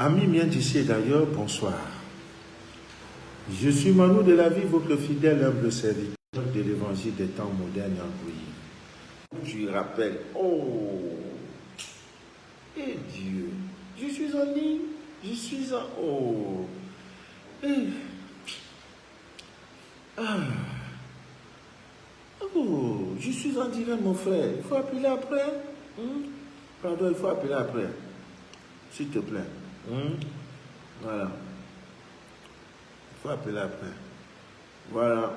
Amis bien d'ici et d'ailleurs, bonsoir. Je suis Manu de la vie, votre fidèle humble serviteur de l'évangile des temps modernes en Guadeloupe. Je rappelle, et Dieu, je suis en ligne, je suis en je suis en direct, mon frère. Il faut appeler après. Pardon, il faut appeler après. S'il te plaît. Voilà. Il faut appeler après. Voilà.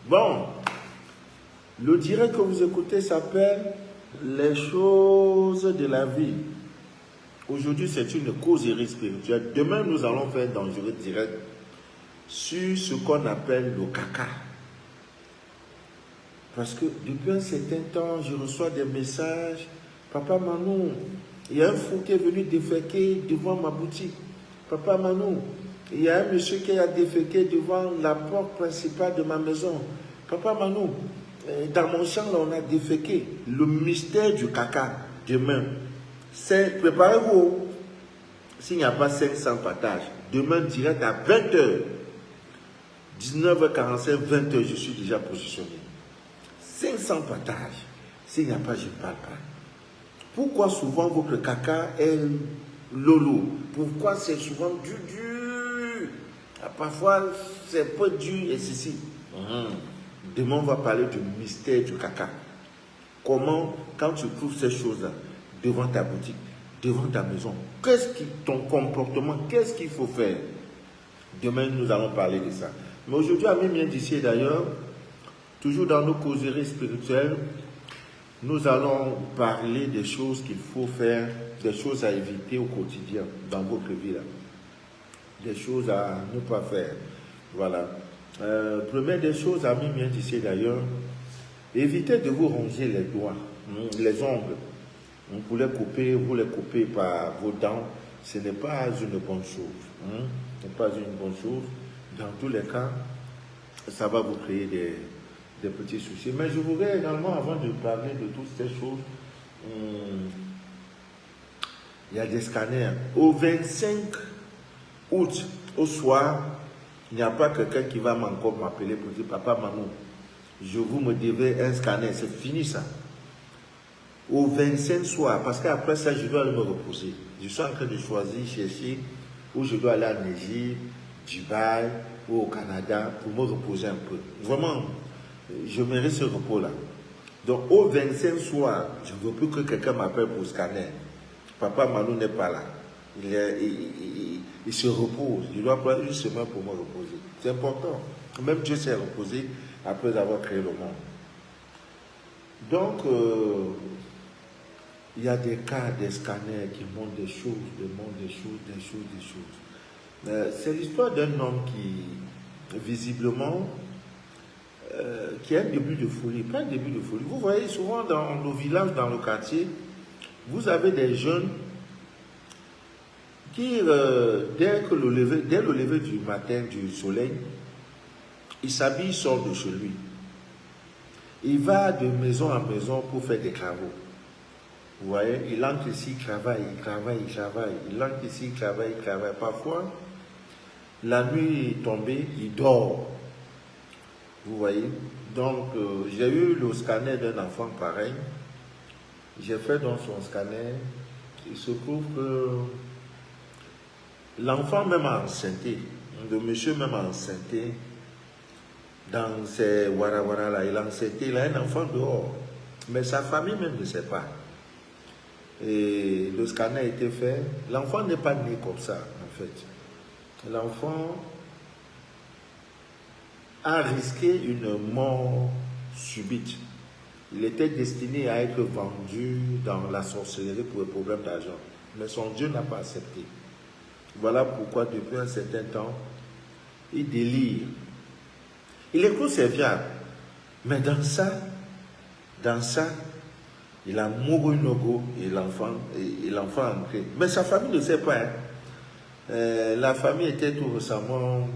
Bon. Le direct que vous écoutez s'appelle Les choses de la vie. Aujourd'hui, c'est une causerie spirituelle. Demain, nous allons faire un dangereux direct sur ce qu'on appelle le caca. Parce que depuis un certain temps, je reçois des messages. Papa Manou, il y a un fou qui est venu déféquer devant ma boutique. Papa Manou, il y a un monsieur qui a déféqué devant la porte principale de ma maison. Papa Manou, dans mon champ, là, on a déféqué. Le mystère du caca, demain, c'est, préparez-vous, s'il n'y a pas 500 partages, demain direct à 20h, 19h45, 20h, je suis déjà positionné. 500 partages, s'il n'y a pas, je ne parle pas. Pourquoi souvent votre caca est lolo? Pourquoi c'est souvent dur? Parfois, c'est pas dur et ceci. Demain, on va parler du mystère du caca. Comment, quand tu trouves ces choses-là, devant ta boutique, devant ta maison, ton comportement, qu'est-ce qu'il faut faire? Demain, nous allons parler de ça. Mais aujourd'hui, amis bien d'ici d'ailleurs, toujours dans nos causeries spirituelles, nous allons parler des choses qu'il faut faire, des choses à éviter au quotidien, dans votre vie là. Des choses à ne pas faire. Voilà. Première des choses, amis bien d'ici d'ailleurs, évitez de vous ronger les doigts, les ongles. Vous les coupez par vos dents. Ce n'est pas une bonne chose. Ce n'est pas une bonne chose. Dans tous les cas, ça va vous créer des petits soucis. Mais je voudrais également, avant de parler de toutes ces choses, il y a des scanners. Au 25 août, au soir, il n'y a pas quelqu'un qui va encore m'appeler pour dire, Papa, maman, vous me devez un scanner. C'est fini ça. Au 25 soir, parce qu'après ça, je dois aller me reposer. Je suis en train de choisir, chercher où je dois aller en Égypte, Dubaï ou au Canada pour me reposer un peu. Vraiment, je mérite ce repos-là. Donc, au 25 soir, je ne veux plus que quelqu'un m'appelle pour scanner. Papa Manou n'est pas là. Il se repose. Je dois prendre une semaine pour me reposer. C'est important. Même Dieu s'est reposé après avoir créé le monde. Donc, il y a des cas, des scanners qui montrent des choses. C'est l'histoire d'un homme qui, visiblement, qui a un début de folie. Pas un début de folie. Vous voyez souvent dans nos villages, dans le quartier, vous avez des jeunes qui, dès le lever du matin, du soleil, il s'habille, il sort de chez lui. Il va de maison en maison pour faire des travaux. Vous voyez, il entre ici, il travaille. Il entre ici, il travaille. Parfois, la nuit est tombée, il dort. Vous voyez. Donc, j'ai eu le scanner d'un enfant pareil. J'ai fait dans son scanner. Il se trouve que l'enfant même a enceinté. Le monsieur même a enceinté. Dans ces warawara là, il a enceinté. Il a un enfant dehors. Mais sa famille même ne sait pas. Et le scanner a été fait. L'enfant n'est pas né comme ça, en fait. L'enfant a risqué une mort subite. Il était destiné à être vendu dans la sorcellerie pour un problème d'argent. Mais son Dieu n'a pas accepté. Voilà pourquoi depuis un certain temps, il délire. Il est conserviable. Mais dans ça, il a mouru nogo et l'enfant a entré. Mais sa famille ne sait pas. La famille était tout récemment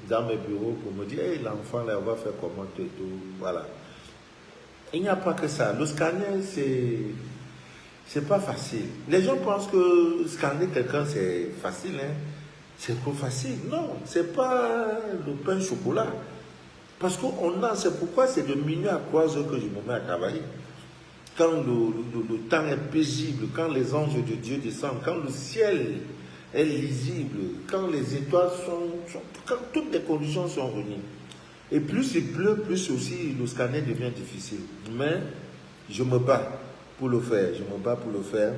dans mes bureaux pour me dire, hey, l'enfant là, on va faire comment tout. Voilà. Il n'y a pas que ça. Le scanner, C'est pas facile. Les gens pensent que scanner quelqu'un, c'est facile. Hein? C'est trop facile. Non, c'est pas le pain au chocolat. Parce qu'on a, c'est pourquoi c'est de minuit à 3 heures que je me mets à travailler. Quand le temps est paisible, quand les anges de Dieu descendent, quand le ciel est lisible, quand les étoiles quand toutes les conditions sont réunies. Et plus il pleut, plus aussi le scanner devient difficile. Mais je me bats pour le faire, je me bats pour le faire.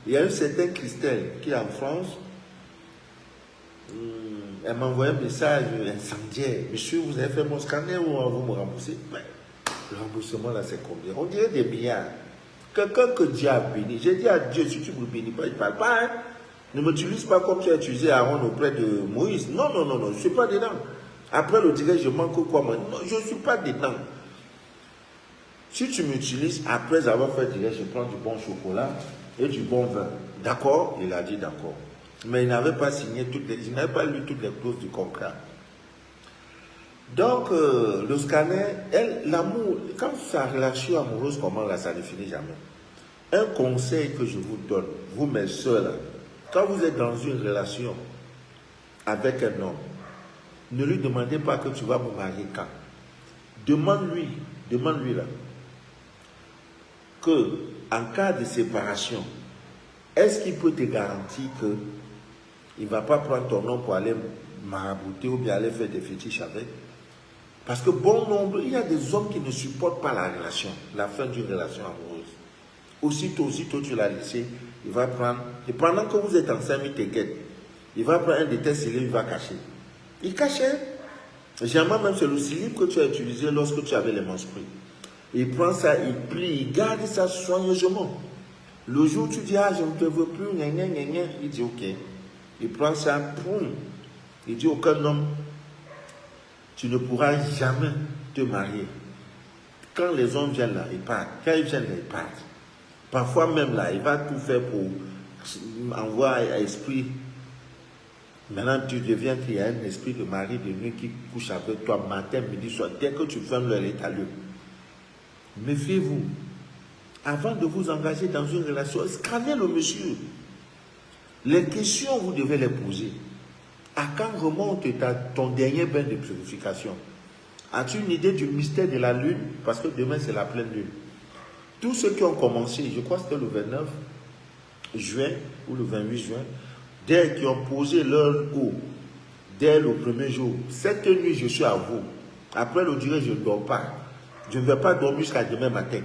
Il y a une certaine Christelle qui est en France. Elle m'a envoyé un message incendiaire. Monsieur, vous avez fait mon scanner ou on va vous me rembourser? Mais le remboursement là, c'est combien? On dirait des milliards. Quelqu'un que Dieu a béni. J'ai dit à Dieu, si tu ne me bénis pas, il ne parle pas. Hein? Ne m'utilise pas comme tu as utilisé Aaron auprès de Moïse. Non, non, non, non, je ne suis pas dedans. Après, le direct, je manque quoi? Non, je ne suis pas dedans. Si tu m'utilises, après avoir fait direct, je prends du bon chocolat et du bon vin. D'accord? Il a dit d'accord. Mais il n'avait pas signé il n'avait pas lu toutes les clauses du contrat. Donc, le scanner, l'amour, quand sa relation amoureuse commence là, ça ne finit jamais. Un conseil que je vous donne, vous mes soeurs là, quand vous êtes dans une relation avec un homme, ne lui demandez pas que tu vas me marier quand. Demande-lui là, que en cas de séparation, est-ce qu'il peut te garantir que il ne va pas prendre ton nom pour aller marabouter ou bien aller faire des fétiches avec? Parce que bon nombre, il y a des hommes qui ne supportent pas la relation, la fin d'une relation amoureuse. Aussitôt tu l'as laissé, il va prendre, et pendant que vous êtes ensemble, il t'inquiète. Il va prendre un de tes cellules, il va cacher. Il cachait. Généralement, même c'est le slip que tu as utilisé lorsque tu avais les menstrues. Il prend ça, il plie, il garde ça soigneusement. Le jour où tu dis, ah, je ne te veux plus, il dit, ok. Il prend ça, boum. Il dit, aucun homme, tu ne pourras jamais te marier. Quand les hommes viennent là, ils partent. Quand ils viennent là, ils partent. Parfois même là, il va tout faire pour envoyer à esprit. Maintenant, tu deviens qu'il y a un esprit de mari de nuit qui couche avec toi matin, midi, soir. Dès que tu fermes leur état lieu. Méfiez-vous. Avant de vous engager dans une relation, scannez le monsieur. Les questions, vous devez les poser. À quand remonte ton dernier bain de purification? As-tu une idée du mystère de la lune? Parce que demain, c'est la pleine lune. Tous ceux qui ont commencé, je crois que c'était le 29 juin ou le 28 juin, dès qu'ils ont posé leur eau, dès le premier jour, cette nuit, je suis à vous. Après le durée, je ne dors pas. Je ne vais pas dormir jusqu'à demain matin.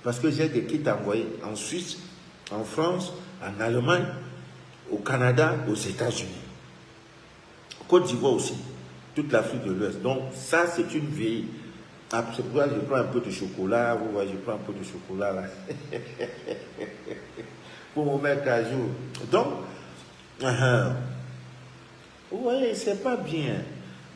Parce que j'ai des kits envoyés en Suisse, en France, en Allemagne, au Canada, aux États-Unis. Côte d'Ivoire aussi, toute l'Afrique de l'Ouest. Donc, ça, c'est une vieille. C'est pourquoi je prends un peu de chocolat. Vous voyez, je prends un peu de chocolat là. Pour me mettre à jour. Donc, oui, c'est pas bien.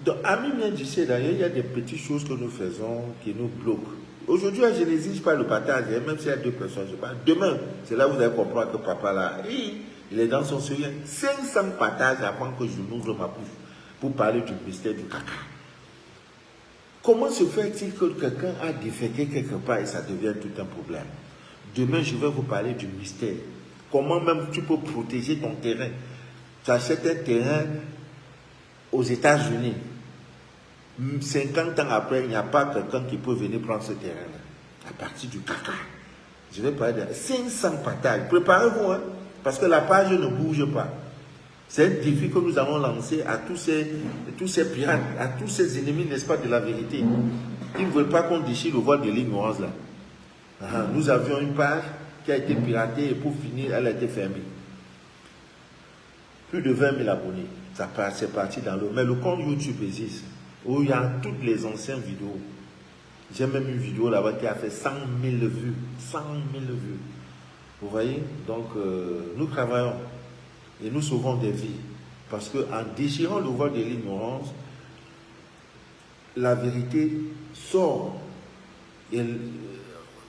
Donc, Ami vient d'ici, d'ailleurs, il y a des petites choses que nous faisons qui nous bloquent. Aujourd'hui, je n'exige pas le partage, même s'il y a deux personnes, je parle. Demain, c'est là où vous allez comprendre que papa là, il est dans son sérieux. 500 partages avant que je n'ouvre ma bouche pour parler du mystère du caca. Comment se fait-il que quelqu'un a déféqué quelque part et ça devient tout un problème? Demain, je vais vous parler du mystère. Comment même tu peux protéger ton terrain. Tu achètes un terrain aux États-Unis. 50 ans après, il n'y a pas quelqu'un qui peut venir prendre ce terrain-là. À partir du caca. Je vais parler de 500 partages. Préparez-vous, hein, parce que la page ne bouge pas. C'est un défi que nous allons lancer à tous ces pirates, à tous ces ennemis, n'est-ce pas, de la vérité. Ils ne veulent pas qu'on déchire le voile de l'ignorance là. Nous avions une page qui a été piratée et pour finir, elle a été fermée. Plus de 20 000 abonnés. C'est parti dans l'eau. Mais le compte YouTube existe, où il y a toutes les anciennes vidéos. J'ai même une vidéo là-bas qui a fait 100 000 vues. 100 000 vues. Vous voyez? Donc, nous travaillons. Et nous sauvons des vies. Parce qu'en déchirant le voile de l'ignorance, la vérité sort. Et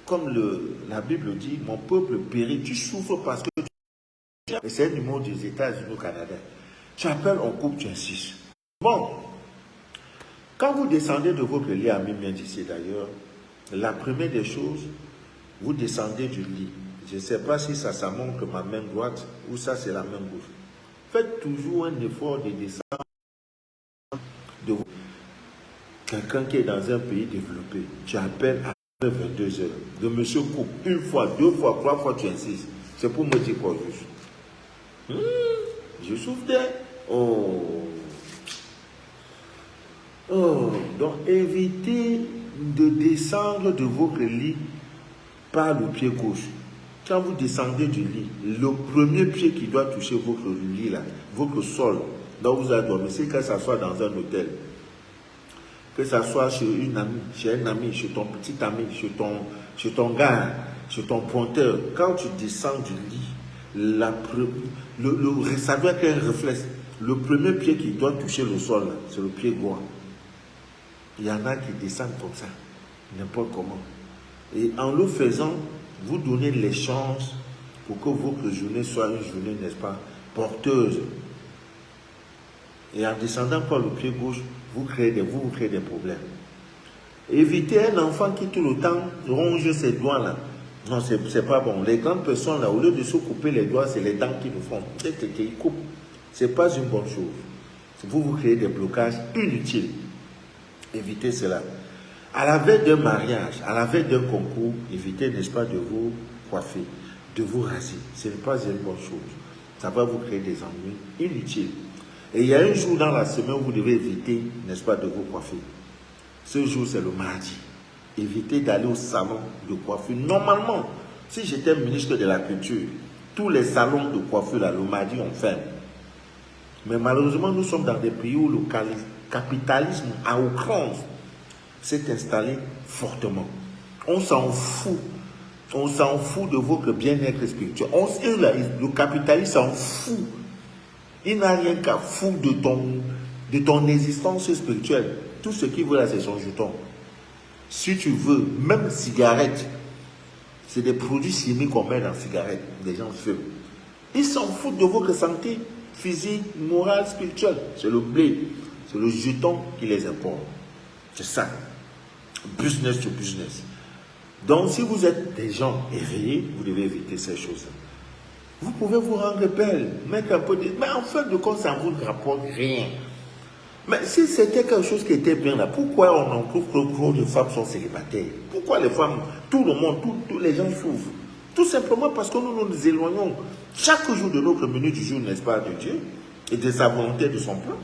comme la Bible dit, mon peuple périt. Tu souffres parce que et c'est un numéro des États-Unis au Canada. Tu appelles, on coupe, tu insistes. Bon, quand vous descendez de votre lit, Ami vient d'ici d'ailleurs, la première des choses, vous descendez du lit. Je ne sais pas si ça montre ma main droite ou ça c'est la main gauche. Faites toujours un effort de descendre de quelqu'un qui est dans un pays développé. Tu appelles à 22 heures. Le monsieur coupe une fois, deux fois, trois fois, tu insistes. C'est pour me dire quoi juste? Je souffre d'air. Oh. Donc évitez de descendre de votre lit par le pied gauche. Quand vous descendez du lit, le premier pied qui doit toucher votre lit, là, votre sol, là où vous allez dormir, c'est que ça soit dans un hôtel, que ça soit chez une amie, chez un ami, chez ton petit ami, chez ton gars, chez ton pointeur. Quand tu descends du lit, ça doit être un réflexe. Le premier pied qui doit toucher le sol, c'est le pied droit. Il y en a qui descendent comme ça, n'importe comment. Et en le faisant, vous donnez les chances pour que votre journée soit une journée, n'est-ce pas, porteuse. Et en descendant par le pied gauche, vous créez des problèmes. Évitez un enfant qui tout le temps ronge ses doigts là. Non, c'est pas bon. Les grandes personnes là, au lieu de se couper les doigts, c'est les dents qui le font. Peut-être qu'ils coupent. C'est pas une bonne chose. Vous créez des blocages inutiles. Évitez cela. À la veille d'un mariage, à la veille d'un concours, évitez, n'est-ce pas, de vous coiffer, de vous raser. Ce n'est pas une bonne chose. Ça va vous créer des ennuis inutiles. Et il y a un jour dans la semaine où vous devez éviter, n'est-ce pas, de vous coiffer. Ce jour, c'est le mardi. Évitez d'aller au salon de coiffure. Normalement, si j'étais ministre de la Culture, tous les salons de coiffure, là, le mardi, on ferme. Mais malheureusement, nous sommes dans des pays où le capitalisme à outrance s'est installé fortement. On s'en fout. On s'en fout de votre bien-être spirituel. Le capitaliste s'en fout. Il n'a rien qu'à foutre de ton existence spirituelle. Tout ce qu'il veut là, c'est son jeton. Si tu veux, même cigarette, c'est des produits chimiques qu'on met dans la cigarette. Les gens fument. Ils s'en foutent de votre santé physique, morale, spirituelle. C'est le blé. C'est le jeton qui les importe. C'est ça. Business to business. Donc, si vous êtes des gens éveillés, vous devez éviter ces choses-là. Vous pouvez vous rendre belle, mettre un peu de... Mais en fin de compte, ça ne vous rapporte rien. Mais si c'était quelque chose qui était bien là, pourquoi on en trouve que trop de femmes sont célibataires? Pourquoi les femmes, tout le monde, tous les gens souffrent? Tout simplement parce que nous nous éloignons chaque jour de notre minute du jour, n'est-ce pas, de Dieu, et de sa volonté, de son plan.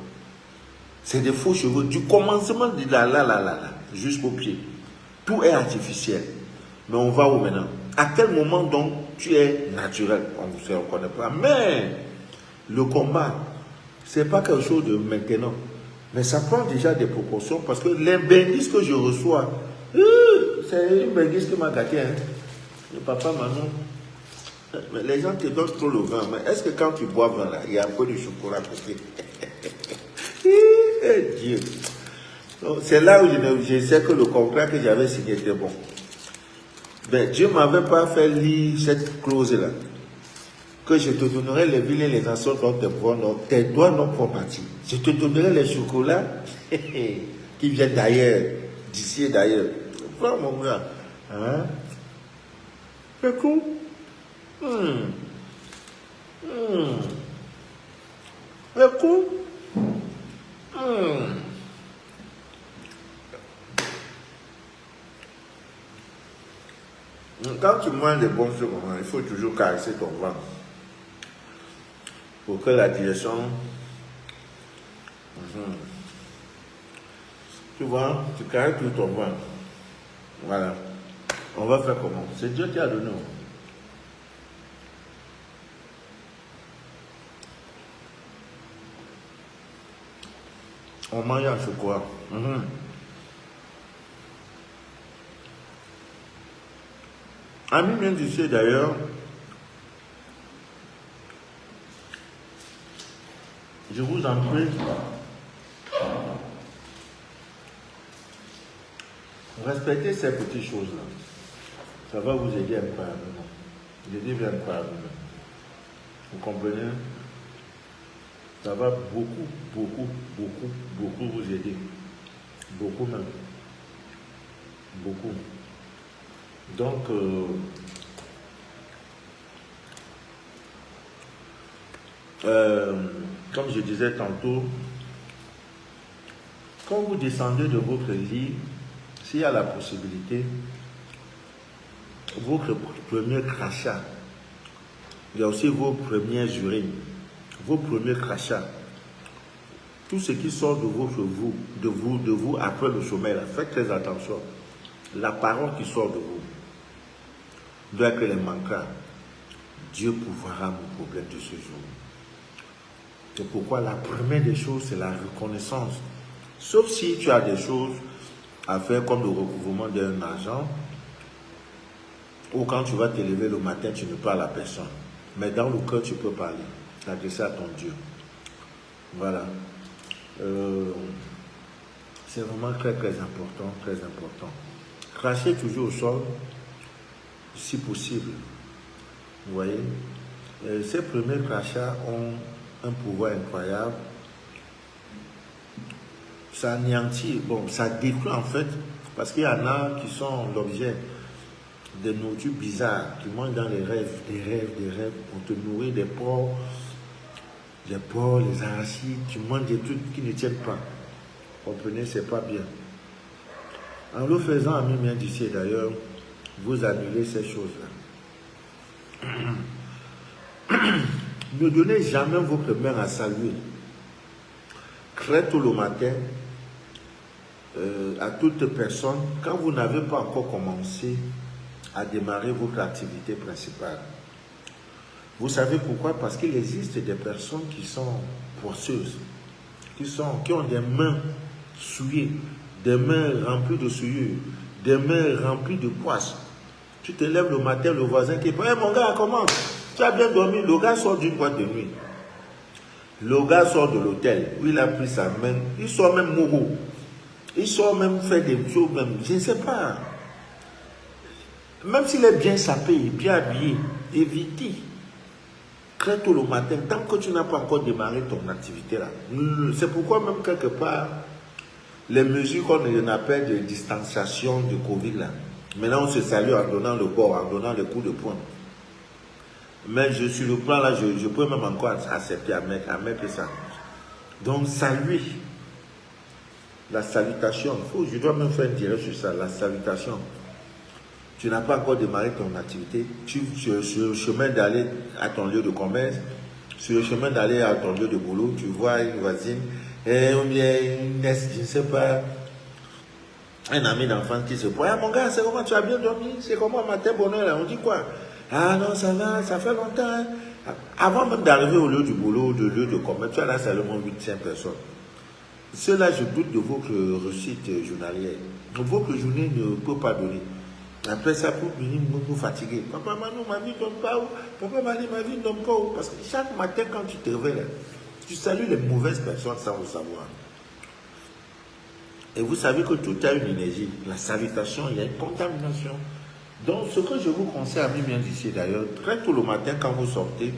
C'est des faux cheveux, du commencement de là, jusqu'au pied. Tout est artificiel. Mais on va où maintenant? À quel moment donc tu es naturel? On ne connaît pas. Mais le combat, ce n'est pas quelque chose de maintenant. Mais ça prend déjà des proportions parce que les bénisses que je reçois, c'est une bénisse qui m'a gâté. Hein. Le papa Manon, mais les gens te donnent trop le vin. Mais est-ce que quand tu bois vin là, il y a un peu de chocolat à côté? Dieu. C'est là où je sais que le contrat que j'avais signé était bon. Ben, Dieu ne m'avait pas fait lire cette clause-là. Que je te donnerai les villes et les nations dont tes doigts n'ont pas bâti. Je te donnerai les chocolats qui viennent d'ailleurs, d'ici et d'ailleurs. Prends mon gars. Hein? C'est cool. C'est cool. Quand tu manges des bons trucs, il faut toujours caresser ton ventre. Pour que la digestion... Tu vois, tu caresses tout ton ventre. Voilà. On va faire comment? C'est Dieu qui a donné. On mange un chocolat. Ami vient d'ici d'ailleurs. Je vous en prie. Respectez ces petites choses-là. Ça va vous aider incroyablement. Je dis bien incroyablement. Vous comprenez? Ça va beaucoup vous aider. Beaucoup même. Beaucoup. Donc, comme je disais tantôt, quand vous descendez de votre lit, s'il y a la possibilité, votre premier crachat, il y a aussi vos premières urines, vos premiers crachats, tout ce qui sort de vous après le sommeil, là, faites très attention. La parole qui sort de vous doit être les manquera. Dieu pourvoira mon problème de ce jour. C'est pourquoi la première des choses, c'est la reconnaissance. Sauf si tu as des choses à faire comme le recouvrement d'un argent, ou quand tu vas te lever le matin, tu ne parles à personne. Mais dans le cœur, tu peux parler, t'adresser à ton Dieu. Voilà. C'est vraiment très, très important, très important. Cracher toujours au sol, si possible. Vous voyez, ces premiers crachats ont un pouvoir incroyable. Ça anéantit, bon, ça détruit en fait, parce qu'il y en a qui sont l'objet de nourritures bizarres, qui mangent dans les rêves, des rêves, pour te nourrir des porcs, les arachides, tu manges des trucs qui ne tiennent pas. Vous comprenez, c'est pas bien. En le faisant, ami bien d'ici d'ailleurs, vous annulez ces choses-là. Ne donnez jamais votre main à saluer. Très tôt le matin, à toute personne, quand vous n'avez pas encore commencé à démarrer votre activité principale. Vous savez pourquoi? Parce qu'il existe des personnes qui sont poisseuses, qui ont des mains souillées, des mains remplies de souillure, des mains remplies de poisse. Tu te lèves le matin, le voisin qui dit hey, mon gars, comment? Tu as bien dormi? Le gars sort d'une boîte de nuit. Le gars sort de l'hôtel où il a pris sa main, il sort même mourou. Il sort même faire des choses, même, je ne sais pas. Même s'il est bien sapé, bien habillé, évitez. Très tôt le matin, tant que tu n'as pas encore démarré ton activité là. C'est pourquoi même quelque part, les mesures qu'on appelle de distanciation de Covid là, maintenant on se salue en donnant le corps, en donnant le coup de poing. Mais sur le plan là, je peux même encore accepter à mettre ça. Donc saluer. La salutation, je dois même faire un direct sur ça, la salutation. Tu n'as pas encore démarré ton activité, sur le chemin d'aller à ton lieu de commerce, sur le chemin d'aller à ton lieu de boulot, tu vois une voisine, ou bien une je ne sais pas, un ami d'enfance qui se pointe. Ah mon gars, c'est comment tu as bien dormi? C'est comment matin bonheur là? On dit quoi? Ah non, ça va, ça fait longtemps. Hein? Avant même d'arriver au lieu du boulot, de lieu de commerce, tu as là seulement 800 personnes. Cela, je doute de votre réussite journalière. Votre journée ne peut pas donner. Après ça, pour venir nous fatiguer. Papa, Manou, ma vie ne donne pas où? Papa, ma vie ne donne pas où? Parce que chaque matin, quand tu te réveilles, tu salues les mauvaises personnes sans le savoir. Et vous savez que tout a une énergie. La salutation, il y a une contamination. Donc, ce que je vous conseille, amis bien d'ici d'ailleurs, très tôt le matin, quand vous sortez,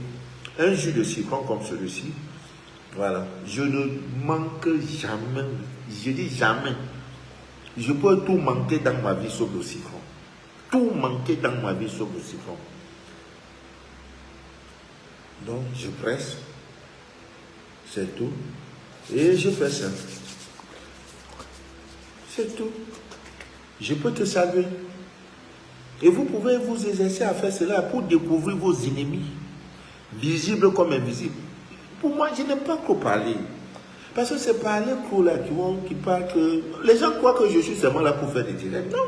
un jus de citron comme celui-ci, voilà. Je ne manque jamais. Je dis jamais. Je peux tout manquer dans ma vie sauf le citron. Tout manquer dans ma vie sauf le citron. Donc, je presse. C'est tout. Et je fais ça. C'est tout. Je peux te saluer. Et vous pouvez vous exercer à faire cela pour découvrir vos ennemis, visibles comme invisibles. Pour moi, je n'aime pas trop parler. Parce que c'est parler trop là qui parlent que... Les gens croient que je suis seulement là pour faire des directs. Non.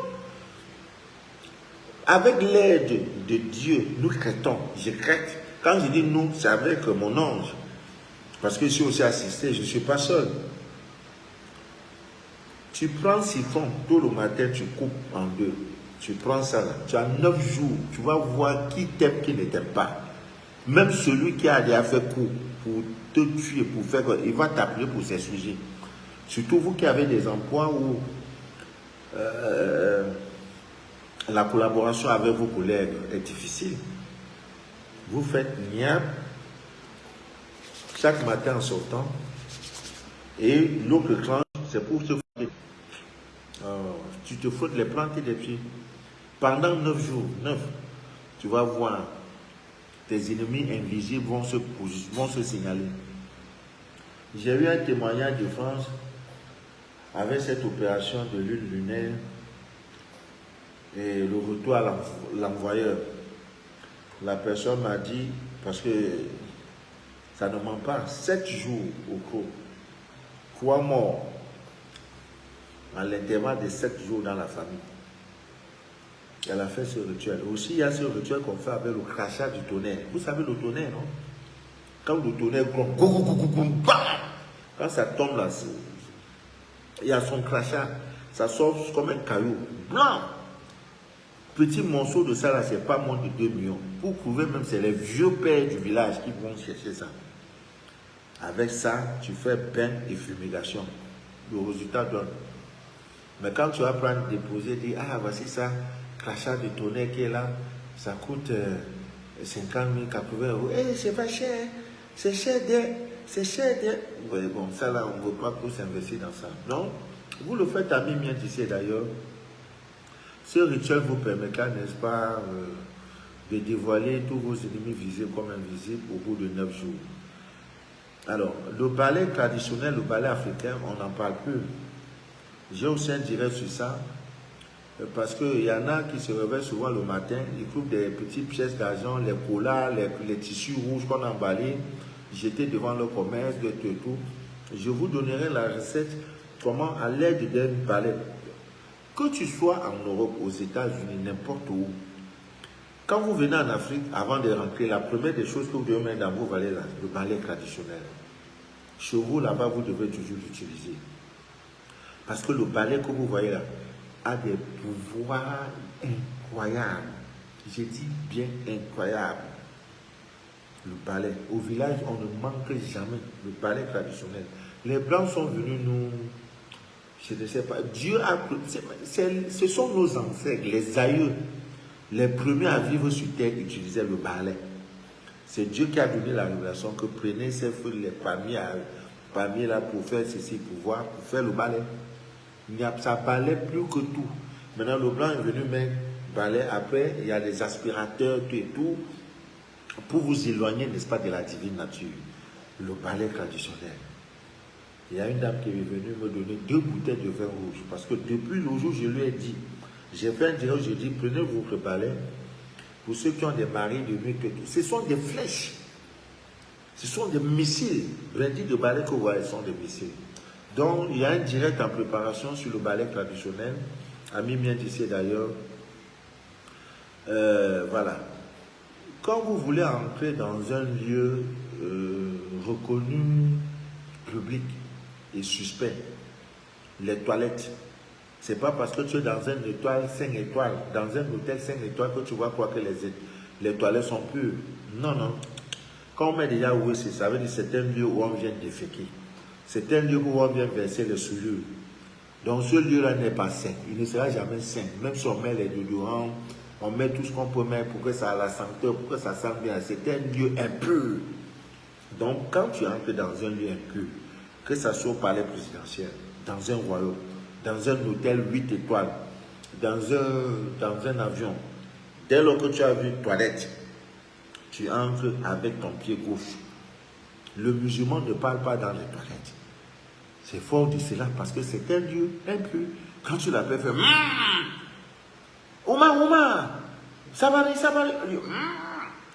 Avec l'aide de Dieu, nous crêtons. Je crête. Quand je dis nous, c'est avec mon ange. Parce que je suis aussi assisté, je ne suis pas seul. Tu prends citron, tôt le matin, tu coupes en deux. Tu prends ça là. Tu as 9 jours. Tu vas voir qui t'aime, qui ne t'aime pas. Même celui qui a déjà fait coup pour te tuer, pour faire, il va t'appeler pour ces sujets. Surtout vous qui avez des emplois où la collaboration avec vos collègues est difficile. Vous faites niab chaque matin en sortant et l'autre tranche, c'est pour te frotter. Tu te frottes les plantes et les pieds. Pendant 9 jours, tu vas voir tes ennemis invisibles vont se signaler. J'ai eu un témoignage de France avec cette opération de lune lunaire et le retour à l'envoyeur. La personne m'a dit, parce que ça ne ment pas, 7 jours au cours, 3 morts à l'intervalle de 7 jours dans la famille. Elle a fait ce rituel. Aussi, il y a ce rituel qu'on fait avec le crachat du tonnerre. Vous savez le tonnerre, non? Quand le tonnerre gronde, quand ça tombe là, il y a son crachat, ça sort comme un caillou blanc. Petit morceau de ça là, c'est pas moins de 2 millions. Pour prouver même, c'est les vieux pères du village qui vont chercher ça. Avec ça, tu fais bain et fumigation. Le résultat donne. Mais quand tu vas prendre, déposer, dire, ah, voici ça, crachat de tonnerre qui est là, ça coûte 50 000, 80 euros. Eh, c'est pas cher, c'est cher c'est cher Oui, bon, ça là, on ne veut pas tous investir dans ça. Non, vous le faites à mi-mien d'ici d'ailleurs. Ce rituel vous permettra, n'est-ce pas, de dévoiler tous vos ennemis visibles comme invisibles au bout de 9 jours. Alors, le ballet traditionnel, le ballet africain, on n'en parle plus. J'ai aussi un direct sur ça, parce qu'il y en a qui se réveillent souvent le matin, ils trouvent des petites pièces d'argent, les colas, les tissus rouges qu'on a emballés, jetés devant le commerce, de tout. Je vous donnerai la recette, comment à l'aide d'un balai. Que tu sois en Europe, aux États-Unis, n'importe où, quand vous venez en Afrique, avant de rentrer, la première des choses que vous devez mettre dans vos valets, le balai traditionnel. Chez vous, là-bas, vous devez toujours l'utiliser. Parce que le balai que vous voyez là a des pouvoirs incroyables. J'ai dit bien incroyables. Le balai. Au village, on ne manque jamais le balai traditionnel. Les Blancs sont venus nous... Je ne sais pas. Dieu a... ce sont nos ancêtres, les aïeux. Les premiers à vivre sur terre utilisaient le balai. C'est Dieu qui a donné la révélation que prenez ces feuilles, les palmiers là pour faire ceci, pour faire le balai. Ça balai plus que tout. Maintenant, le blanc est venu mettre balai. Après, il y a les aspirateurs, tout et tout, pour vous éloigner, n'est-ce pas, de la divine nature. Le balai traditionnel. Il y a une dame qui est venue me donner 2 bouteilles de vin rouge. Parce que depuis le jour où je lui ai dit, j'ai fait un direct, je dis, prenez votre balai. Pour ceux qui ont des maris de nuit, ce sont des flèches. Ce sont des missiles. Lundi de balai que vous voyez, ce sont des missiles. Donc, il y a un direct en préparation sur le balai traditionnel. Ami bien d'ici d'ailleurs. Voilà. Quand vous voulez entrer dans un lieu reconnu, public et suspect, les toilettes, c'est pas parce que tu es dans un étoile 5 étoiles, dans un hôtel 5 étoiles que tu vas croire que les toilettes sont pures. Non, non. Quand on met déjà où c'est, ça veut dire que c'est un lieu où on vient déféquer. C'est un lieu où on vient verser les souillures. Donc ce lieu-là n'est pas sain. Il ne sera jamais sain. Même si on met les déodorants, on met tout ce qu'on peut mettre pour que ça ait la senteur, pour que ça sente bien. C'est un lieu impur. Donc quand tu entres dans un lieu impur, que ça soit au palais présidentiel, dans un royaume, dans un hôtel 8 étoiles, dans un avion, dès lors que tu as vu une toilette, tu entres avec ton pied gauche. Le musulman ne parle pas dans les toilettes. C'est fort de cela parce que c'est un lieu impur. Quand tu l'appelles, fait Oumar, ça va aller.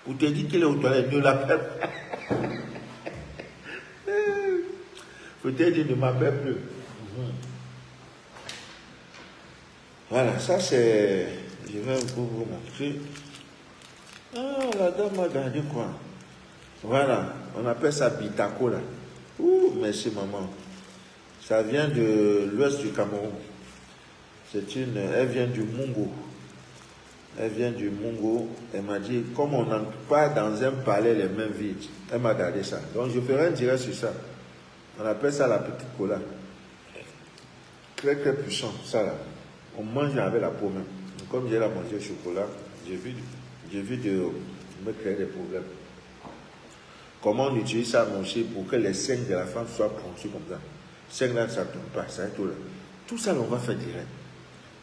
Ou te dit qu'il est aux toilettes, ne l'appelle pas. Peut-être qu'il ne m'appelle plus. Voilà, ça c'est... Je vais vous montrer. Ah, la dame m'a gardé quoi? Voilà, on appelle ça bitako là. Ouh, merci maman. Ça vient de l'ouest du Cameroun. Elle vient du Mungo. Elle vient du Mungo. Elle m'a dit, comme on n'entre pas dans un palais les mains vides, elle m'a gardé ça. Donc je ferai un direct sur ça. On appelle ça la petite cola. Très très puissant, ça là. On mange avec la peau même. Comme j'ai la mangé au chocolat, j'ai vu de me créer des problèmes. Comment on utilise ça, mon chéri, pour que les seins de la femme soient pointus comme ça. Seins là, ça ne tombe pas, ça est tout là. Tout ça, on va faire direct.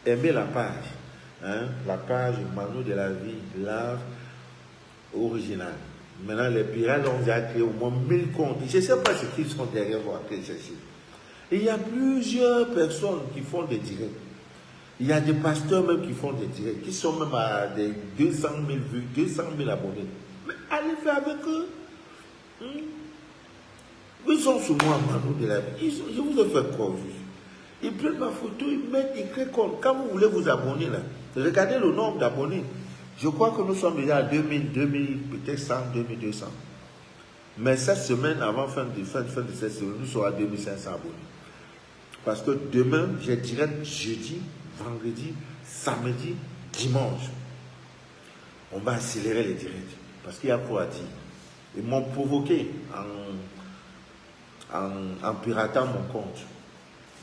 Aimez la page. Hein? La page Mano de la vie, l'art. original. Maintenant, les pirates ont déjà créé au moins 1000 comptes. Je ne sais pas ce qu'ils sont derrière pour après chercher. Et il y a plusieurs personnes qui font des directs. Il y a des pasteurs même qui font des directs, qui sont même à des 200 000 vues, 200 000 abonnés. Mais allez faire avec eux. Ils sont sous moi, Manu de la vie. Je vous ai fait quoi aujourd'hui? Ils prennent ma photo, ils mettent, ils créent compte. Quand vous voulez vous abonner là, regardez le nombre d'abonnés. Je crois que nous sommes déjà à 2000, peut-être 100, 2200. Mais cette semaine, avant fin de cette semaine, nous serons à 2500 abonnés. Parce que demain, j'ai direct jeudi, vendredi, samedi, dimanche. On va accélérer les directs. Parce qu'il y a quoi à dire. Ils m'ont provoqué en piratant mon compte.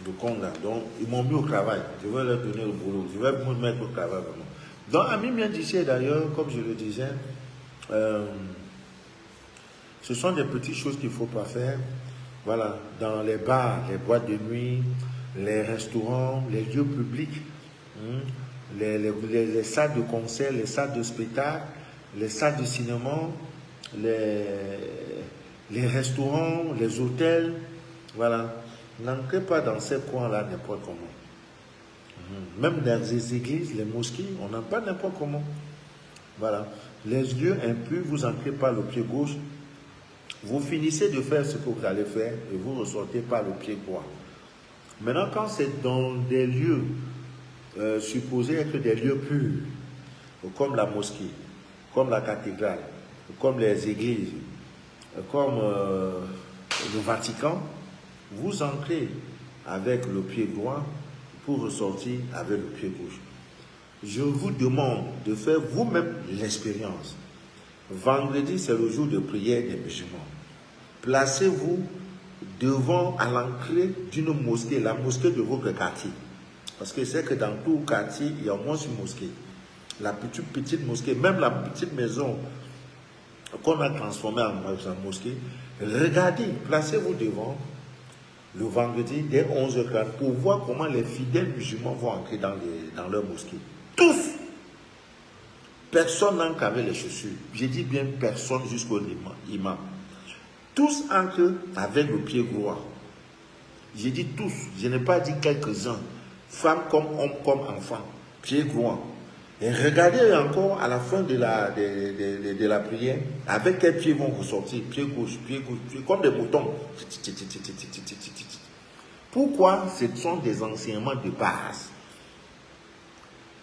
Le compte là. Donc, ils m'ont mis au travail. Je vais leur donner le boulot. Je vais me mettre au travail vraiment. Donc, Ami bien disait d'ailleurs, comme je le disais, ce sont des petites choses qu'il ne faut pas faire. Voilà, dans les bars, les boîtes de nuit, les restaurants, les lieux publics, les salles de concert, les salles de spectacle, les salles de cinéma, les restaurants, les hôtels. Voilà, n'entrez pas dans ces coins-là n'importe comment. Même dans les églises, les mosquées, on n'entre pas n'importe comment. Voilà, les lieux impurs, vous entrez par le pied gauche. Vous finissez de faire ce que vous allez faire et vous ressortez par le pied droit. Maintenant, quand c'est dans des lieux supposés être des lieux purs, comme la mosquée, comme la cathédrale, comme les églises, comme le Vatican, vous entrez avec le pied droit pour ressortir avec le pied gauche. Je vous demande de faire vous-même l'expérience. Vendredi, c'est le jour de prière des musulmans. Placez-vous devant, à l'entrée d'une mosquée, la mosquée de votre quartier. Parce que c'est que dans tout quartier, il y a au moins une mosquée. La petite mosquée, même la petite maison qu'on a transformée en mosquée. Regardez, placez-vous devant le vendredi dès 11h30 pour voir comment les fidèles musulmans vont entrer dans leur mosquée. Tous! Personne n'entre avec les chaussures. J'ai dit bien personne jusqu'au imam. Tous entrent avec le pied droit. J'ai dit tous, je n'ai pas dit quelques-uns. Femmes comme hommes comme enfants. Pied droit. Et regardez encore à la fin de la prière, avec quel pied vont ressortir. Pied gauche, pied, comme des moutons. Pourquoi? Ce sont des enseignements de base.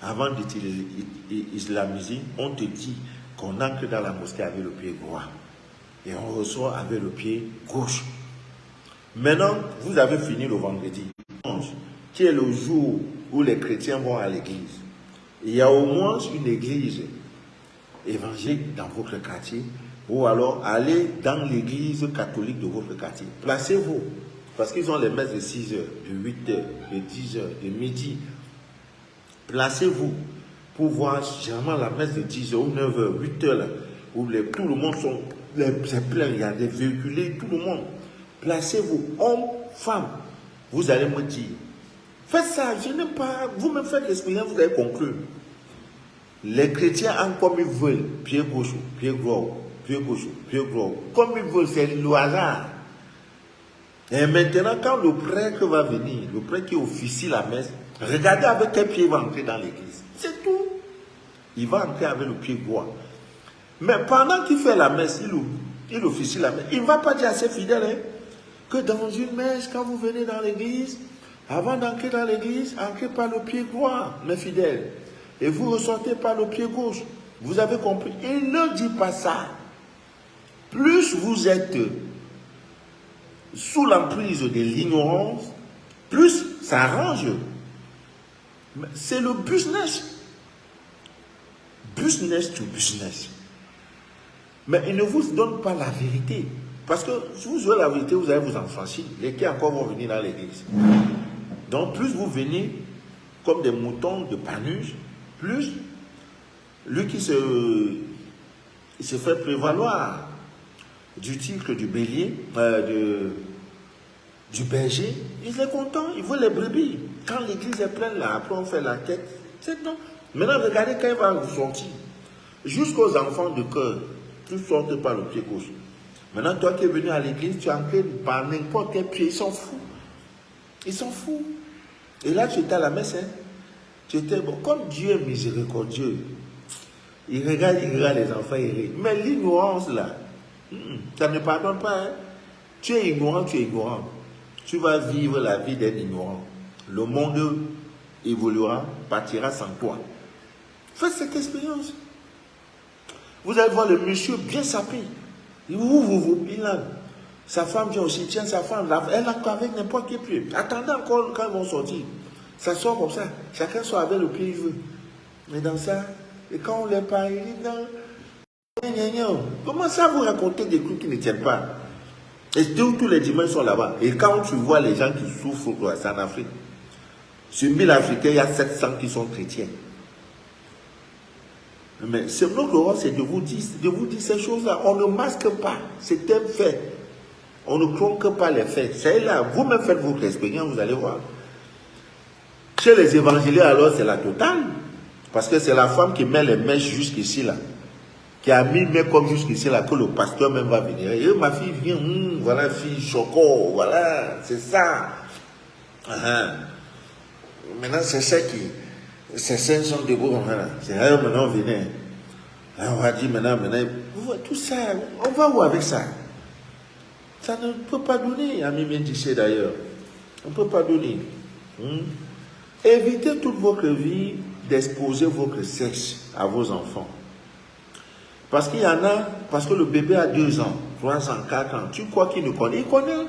Avant de t'islamiser, on te dit qu'on entre dans la mosquée avec le pied droit. Et on ressort avec le pied gauche. Maintenant, vous avez fini le vendredi, qui est le jour où les chrétiens vont à l'église. Il y a au moins une église évangélique dans votre quartier, ou alors allez dans l'église catholique de votre quartier. Placez-vous, parce qu'ils ont les messes de 6h, de 8h, de 10h, de midi. Placez-vous pour voir généralement la messe de 10h ou 9h, 8h, là, où tout le monde c'est plein, il y a des véhiculés, tout le monde. Placez-vous, hommes, femmes. Vous allez me dire, faites ça, je n'aime pas, vous-même faites l'expérience, vous allez conclure. Les chrétiens ont comme ils veulent, pied gauche, pied droit, pied gauche, pied droit. Comme ils veulent, c'est le hasard. Et maintenant, quand le prêtre va venir, le prêtre qui officie la messe, regardez avec quel pied il va entrer dans l'église. C'est tout. Il va entrer avec le pied droit. Mais pendant qu'il fait la messe, il officie la messe. Il ne va pas dire à ses fidèles que dans une messe, quand vous venez dans l'église, avant d'entrer dans l'église, entrez par le pied droit, mes fidèles. Et vous ressortez par le pied gauche. Vous avez compris? Il ne dit pas ça. Plus vous êtes sous l'emprise de l'ignorance, plus ça arrange. C'est le business. Business to business. Mais il ne vous donne pas la vérité. Parce que si vous avez la vérité, vous allez vous enfranchir. Lesquels encore vont venir dans l'église. Donc plus vous venez comme des moutons de Panurge, plus lui qui se fait prévaloir du titre du bélier, du berger, il est content, il veut les brebis. Quand l'église est pleine là, après on fait la quête, c'est non. Maintenant regardez quand il va sortir. Jusqu'aux enfants de cœur, tous sortent par le pied gauche. Maintenant, toi qui es venu à l'église, tu entres par n'importe quel pied, ils s'en foutent. Ils s'en foutent. Et là, tu étais à la messe, hein? Tu étais bon. Comme Dieu est miséricordieux, il regarde les enfants, il rit. Mais l'ignorance, là, ça ne pardonne pas, hein? Tu es ignorant, tu es ignorant. Tu vas vivre la vie d'un ignorant. Le monde évoluera, partira sans toi. Faites cette expérience. Vous allez voir le monsieur bien sapé. Il ouvre, il a. Sa femme vient aussi, tiens sa femme, elle a avec n'importe quel pied. Attendez encore quand ils vont sortir. Ça sort comme ça. Chacun sort avec le pied qu'il veut. Mais dans ça, et quand on les parle, il dit non. Comment ça vous raconter des trucs qui ne tiennent pas? Et tous les dimanches sont là-bas. Et quand tu vois les gens qui souffrent, c'est en Afrique. Sur 1000 Africains, il y a 700 qui sont chrétiens. Mais c'est notre rôle, c'est de vous dire ces choses-là. On ne masque pas. C'est un fait. On ne tronque pas les faits. C'est là. Vous-même faites votre expérience, vous allez voir. Chez les évangéliques, alors, c'est la totale. Parce que c'est la femme qui met les mèches jusqu'ici, là. Qui a mis mes comme jusqu'ici, là, que le pasteur même va venir. Et ma fille vient, voilà, fille, choco, voilà, c'est ça. Maintenant, c'est ça qui. Ces scènes sont debout, voilà. C'est là, maintenant, venez. On va dire, maintenant, tout ça, on va où avec ça? Ça ne peut pas donner, ami Médiché d'ailleurs. On ne peut pas donner. Évitez toute votre vie d'exposer votre sexe à vos enfants. Parce qu'il y en a, parce que le bébé a 2 ans, 3 ans, 4 ans, tu crois qu'il ne connaît? Il connaît.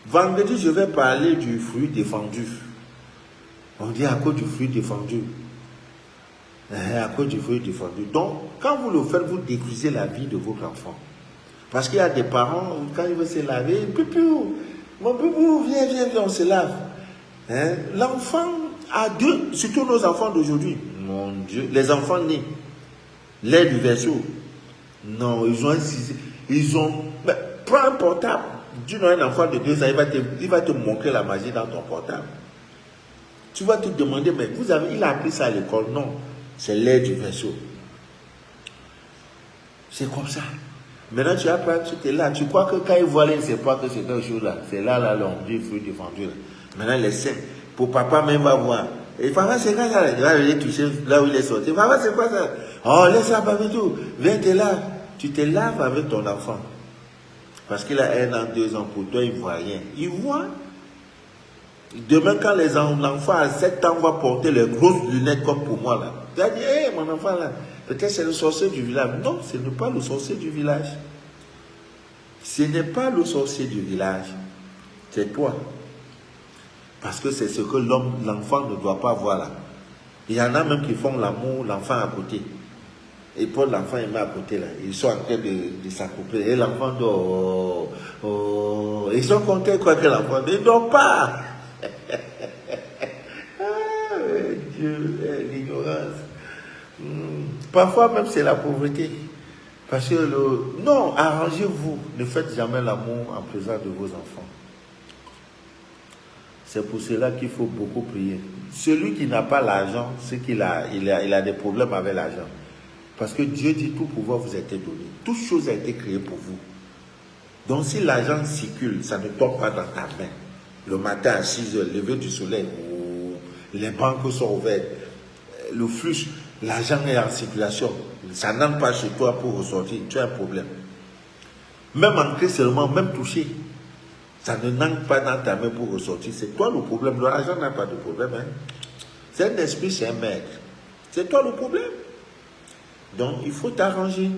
Vendredi, je vais parler du fruit défendu. On dit à cause du fruit défendu. À cause du fruit défendu. Donc, quand vous le faites, vous détruisez la vie de votre enfant. Parce qu'il y a des parents, quand ils veulent se laver, pupou, mon pupou, viens, on se lave. L'enfant a 2, surtout nos enfants d'aujourd'hui. Mon Dieu, les enfants nés, l'air du verseau. Non, ils ont, mais, prends un portable. Dis-nous un enfant de 2 ans, il va te montrer la magie dans ton portable. Tu vas te demander, mais il a appris ça à l'école? Non, c'est l'air du verseau. C'est comme ça. Maintenant, tu apprends, tu es là. Tu crois que quand ils voient là, ils ne savent pas que c'est quelque chose là. C'est là, on dit fruit défendu. Là. Maintenant, les seins. Pour papa même va voir. Et papa, c'est quoi ça? Il va aller toucher là où il est sorti. Papa, c'est quoi ça? Oh, laisse ça, papa, tout. Viens, te lave. Tu te laves avec ton enfant. Parce qu'il a 1 an, 2 ans. Pour toi, il ne voit rien. Il voit. Demain, quand l'enfant à 7 ans va porter les grosses lunettes comme pour moi, là. Tu vas dire, hé, mon enfant, là. Peut-être c'est le sorcier du village. Non, ce n'est pas le sorcier du village. Ce n'est pas le sorcier du village. C'est toi. Parce que c'est ce que l'enfant ne doit pas voir là. Il y en a même qui font l'amour, l'enfant à côté. Et Paul, l'enfant, il met à côté là. Ils sont en train de s'accoupler. Et l'enfant dort. Oh. Ils sont contents quoi que l'enfant ne dort pas. Ah, Dieu, l'ignorance. Parfois même c'est la pauvreté. Parce que non, arrangez-vous. Ne faites jamais l'amour en présence de vos enfants. C'est pour cela qu'il faut beaucoup prier. Celui qui n'a pas l'argent, c'est qu'il a des problèmes avec l'argent. Parce que Dieu dit tout pouvoir vous a été donné. Toute chose a été créée pour vous. Donc si l'argent circule, ça ne tombe pas dans ta main. Le matin à 6 heures, lever du soleil, les banques sont ouvertes, le flux, l'argent est en circulation. Ça n'entre pas chez toi pour ressortir. Tu as un problème. Même entrer seulement, même toucher, ça ne n'entre pas dans ta main pour ressortir. C'est toi le problème. L'argent n'a pas de problème. Hein? C'est un esprit, c'est un maître. C'est toi le problème. Donc, il faut t'arranger.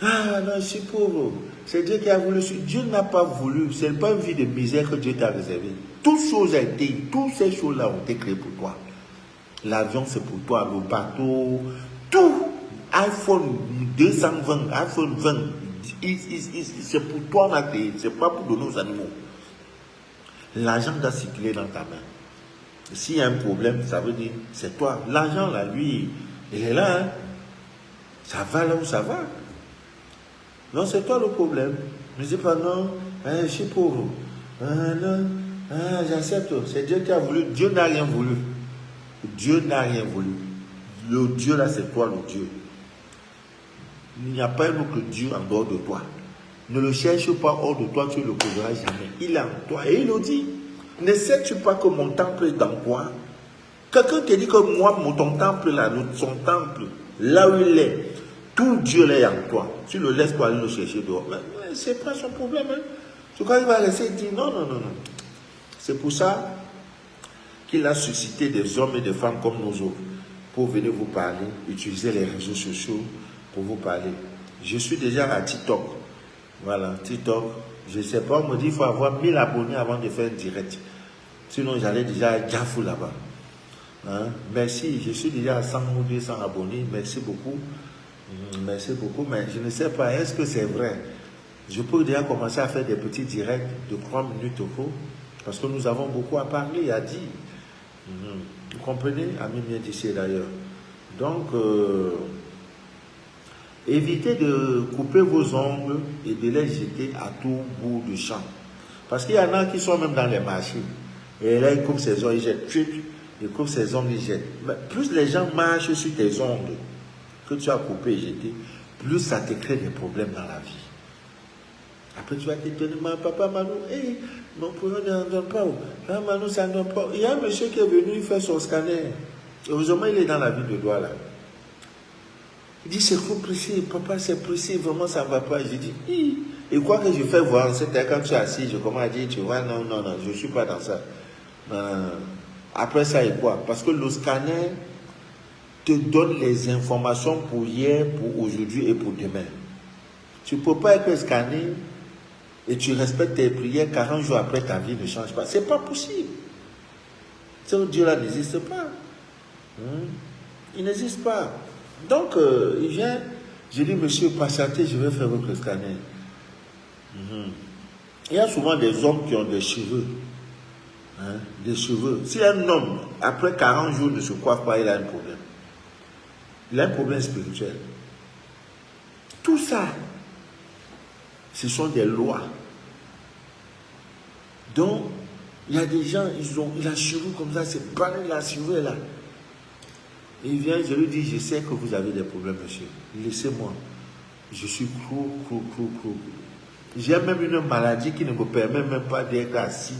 Ah non, je suis pauvre. C'est Dieu qui a voulu. Dieu n'a pas voulu. Ce n'est pas une vie de misère que Dieu t'a réservée. Toutes ces choses-là ont été créées pour toi. L'avion, c'est pour toi. Le bateau, tout. iPhone 220, iPhone 20. C'est pour toi, on a créé. Ce n'est pas pour donner aux animaux. L'argent doit circuler dans ta main. S'il y a un problème, ça veut dire, c'est toi. L'argent, là, lui, il est là. Hein? Ça va là où ça va. Non, c'est toi le problème. Ne dis pas non, je suis pauvre. Non, j'accepte. C'est Dieu qui a voulu. Dieu n'a rien voulu. Dieu n'a rien voulu. Le Dieu là, c'est toi le Dieu. Il n'y a pas un autre Dieu en dehors de toi. Ne le cherche pas hors de toi, tu ne le trouveras jamais. Il est en toi. Et il le dit. Ne sais-tu pas que mon temple est dans toi? Quelqu'un te dit que moi, ton temple là, son temple, là où il est, tout Dieu là est en toi. Tu le laisses pour aller le chercher dehors. Mais c'est pas son problème. Hein. Tu crois qu'il va rester et dire non, non, non, non. C'est pour ça qu'il a suscité des hommes et des femmes comme nous autres pour venir vous parler, utiliser les réseaux sociaux pour vous parler. Je suis déjà à TikTok. Voilà, TikTok. Je ne sais pas, on me dit qu'il faut avoir 1000 abonnés avant de faire un direct. Sinon, j'allais déjà à Jafou là-bas. Hein? Merci, je suis déjà à 100 ou 200 abonnés. Merci beaucoup. Merci beaucoup, mais je ne sais pas, est-ce que c'est vrai? Je peux déjà commencer à faire des petits directs de 3 minutes au cours, parce que nous avons beaucoup à parler, à dire. Vous comprenez? Ami bien d'ici d'ailleurs. Donc, évitez de couper vos ongles et de les jeter à tout bout du champ. Parce qu'il y en a qui sont même dans les marchés. Et là, ils coupent ses ongles, ils jettent. Ils coupent ses ongles, ils jettent. Mais plus les gens marchent sur tes ongles que tu as coupé et jeté, plus ça te crée des problèmes dans la vie. Après, tu vas te dire, papa Manu, hey, mon problème ne donne pas. Là, Manu, ça ne donne pas. Il y a un monsieur qui est venu, il fait son scanner. Heureusement, il est dans la ville de Douala. Il dit, c'est trop précis, papa, c'est précis, vraiment, ça ne va pas. J'ai dit, hi. Et quoi que je fais voir, c'était quand tu es assis, je commence à dire, tu vois, non, non, non, je ne suis pas dans ça. Après ça, et quoi? Parce que le scanner te donne les informations pour hier, pour aujourd'hui et pour demain. Tu ne peux pas être scanné et tu respectes tes prières 40 jours après, ta vie ne change pas. Ce n'est pas possible. Ce Dieu-là n'existe pas. Il n'existe pas. Donc, il vient, je dis, monsieur, patientez, je vais faire votre scanner. Il y a souvent des hommes qui ont des cheveux. Des cheveux. Si un homme, après 40 jours, ne se coiffe pas, il a un problème. Il a un problème spirituel. Tout ça, ce sont des lois. Donc, il y a des gens, il a cheveux comme ça, c'est pas la cheveux là. Il vient, je lui dis, je sais que vous avez des problèmes, monsieur. Laissez-moi. Je suis crou. J'ai même une maladie qui ne me permet même pas d'être assis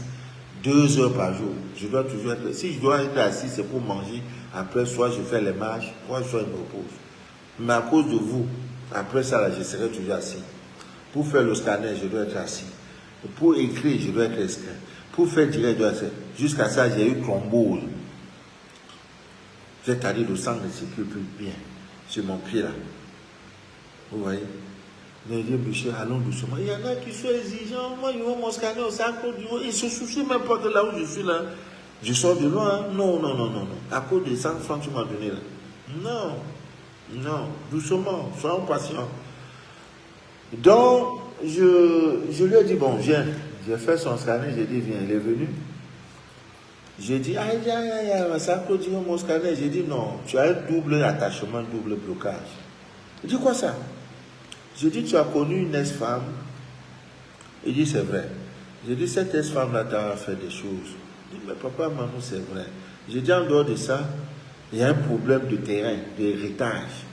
2 heures par jour. Je dois toujours être... Si je dois être assis, c'est pour manger. Après, soit je fais les marches, soit je me repose. Mais à cause de vous, après ça, là, je serai toujours assis. Pour faire le scanner, je dois être assis. Pour écrire, je dois être assis. Pour faire direct, je dois être... Jusqu'à ça, j'ai eu thrombose. C'est-à-dire le sang ne circule plus bien sur mon pied là. Vous voyez? Mais je dis, monsieur, allons doucement. Il y en a qui sont exigeants. Moi, ils vont mon scanner au sac du haut. Ils se soucient même pas que là où je suis là. Je sors de loin. Non. À cause des 100 francs que tu m'as donné là. Non. Doucement. Soyons patients. Donc, je lui ai dit, bon, viens. J'ai fait son scanner. J'ai dit, viens. Il est venu. J'ai dit, aïe, ça produit mon scanner. J'ai dit, non, tu as un double attachement, double blocage. Il dit, quoi ça? J'ai dit, tu as connu une ex-femme? Il dit, c'est vrai. J'ai dit, cette ex-femme-là t'a fait des choses. Il dit, mais papa, maman, c'est vrai. J'ai dit, en dehors de ça, il y a un problème de terrain, d'héritage.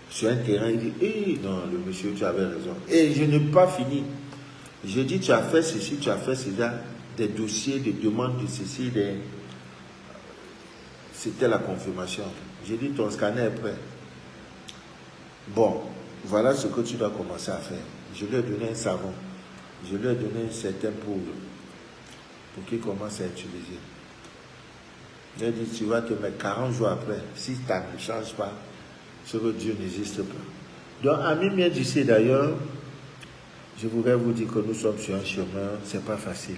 Sur un terrain, il dit, non, le monsieur, tu avais raison. Et je n'ai pas fini. J'ai dit, tu as fait ceci, tu as fait cela, des dossiers, des demandes de ceci, c'était la confirmation. J'ai dit, ton scanner est prêt. Bon, voilà ce que tu dois commencer à faire. Je lui ai donné un savon. Je lui ai donné un certain poudre pour qu'il commence à utiliser. Il a dit, tu vas te mettre 40 jours après. Si ça ne change pas, ce que Dieu n'existe pas. Donc, amis bien d'ici d'ailleurs, je voudrais vous dire que nous sommes sur un chemin, c'est pas facile.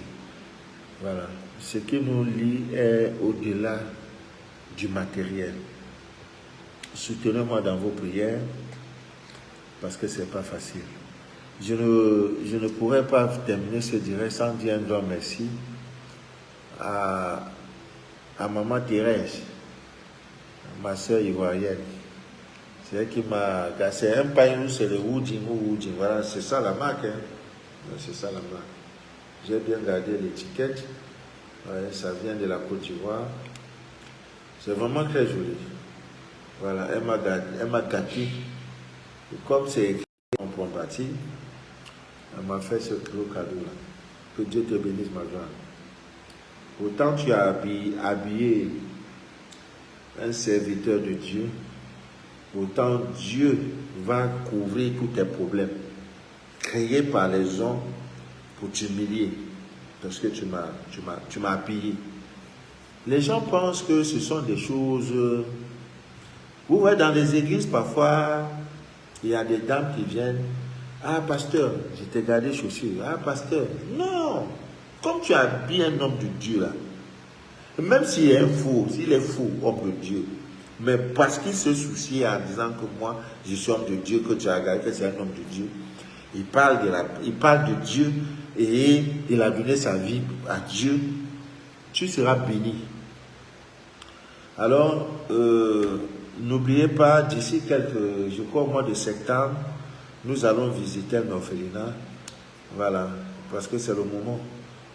Voilà. Ce qui nous lie est au-delà du matériel. Soutenez-moi dans vos prières parce que c'est pas facile. Je ne pourrais pas terminer ce direct sans dire un grand merci à maman Thérèse, ma soeur ivoirienne. C'est elle qui m'a... C'est un pain, c'est le Wooding. Voilà, c'est ça la marque. C'est ça la marque. J'ai bien gardé l'étiquette. Ouais, ça vient de la Côte d'Ivoire. C'est vraiment très joli. Voilà, elle m'a gâté. Et comme c'est écrit en Prombati, elle m'a fait ce gros cadeau-là. Que Dieu te bénisse, ma grande. Autant tu as habillé un serviteur de Dieu, autant Dieu va couvrir tous tes problèmes créés par les hommes pour t'humilier parce que tu m'as habillé. Les gens pensent que ce sont des choses. Vous voyez, dans les églises, parfois, il y a des dames qui viennent. Ah, pasteur, je t'ai gardé chaussures. Ah, pasteur. Non! Comme tu habilles un homme de Dieu là, même s'il est faux, homme de Dieu, mais parce qu'il se soucie en disant que moi, je suis homme de Dieu, que tu as regardé que c'est un homme de Dieu, il parle de Dieu et il a donné sa vie à Dieu, tu seras béni. Alors, n'oubliez pas, d'ici je crois au mois de septembre, nous allons visiter un orphelinat. Voilà, parce que c'est le moment.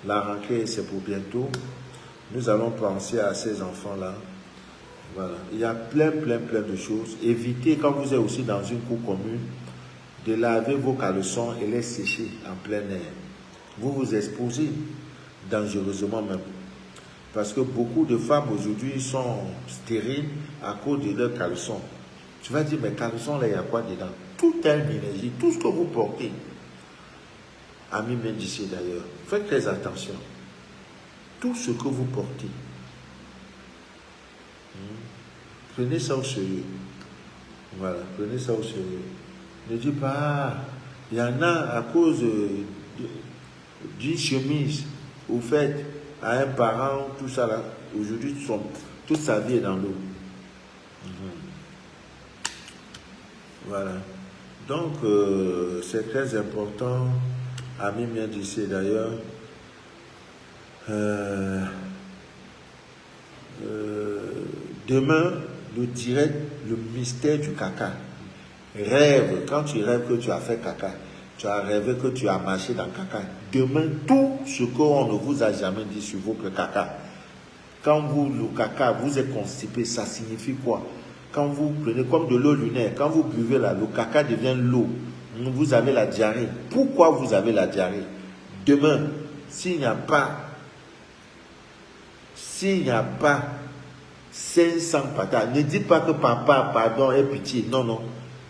La rentrée, c'est pour bientôt. Nous allons penser à ces enfants-là. Voilà. Il y a plein de choses. Évitez, quand vous êtes aussi dans une cour commune, de laver vos caleçons et les sécher en plein air. Vous vous exposez dangereusement même. Parce que beaucoup de femmes aujourd'hui sont stériles à cause de leurs caleçons. Tu vas dire, mais caleçons, là, il y a quoi dedans? Toute une énergie, tout ce que vous portez. Amis Mendici d'ailleurs, faites très attention. Tout ce que vous portez, prenez ça au sérieux. Voilà, prenez ça au sérieux. Ne dites pas, ah, il y en a à cause d'une chemise, au fait, à un parent, tout ça là, aujourd'hui, toute sa vie est dans l'eau. Voilà. Donc, c'est très important, Ami Mendici d'ailleurs, demain, le direct, le mystère du caca. Rêve, quand tu rêves que tu as fait caca, tu as rêvé que tu as marché dans caca. Demain, tout ce qu'on ne vous a jamais dit sur votre caca, quand le caca vous est constipé, ça signifie quoi? Quand vous prenez comme de l'eau lunaire, quand vous buvez là, le caca devient l'eau. Vous avez la diarrhée. Pourquoi vous avez la diarrhée? Demain, s'il n'y a pas 500 patates, ne dites pas que papa, pardon, aie pitié. Non, non,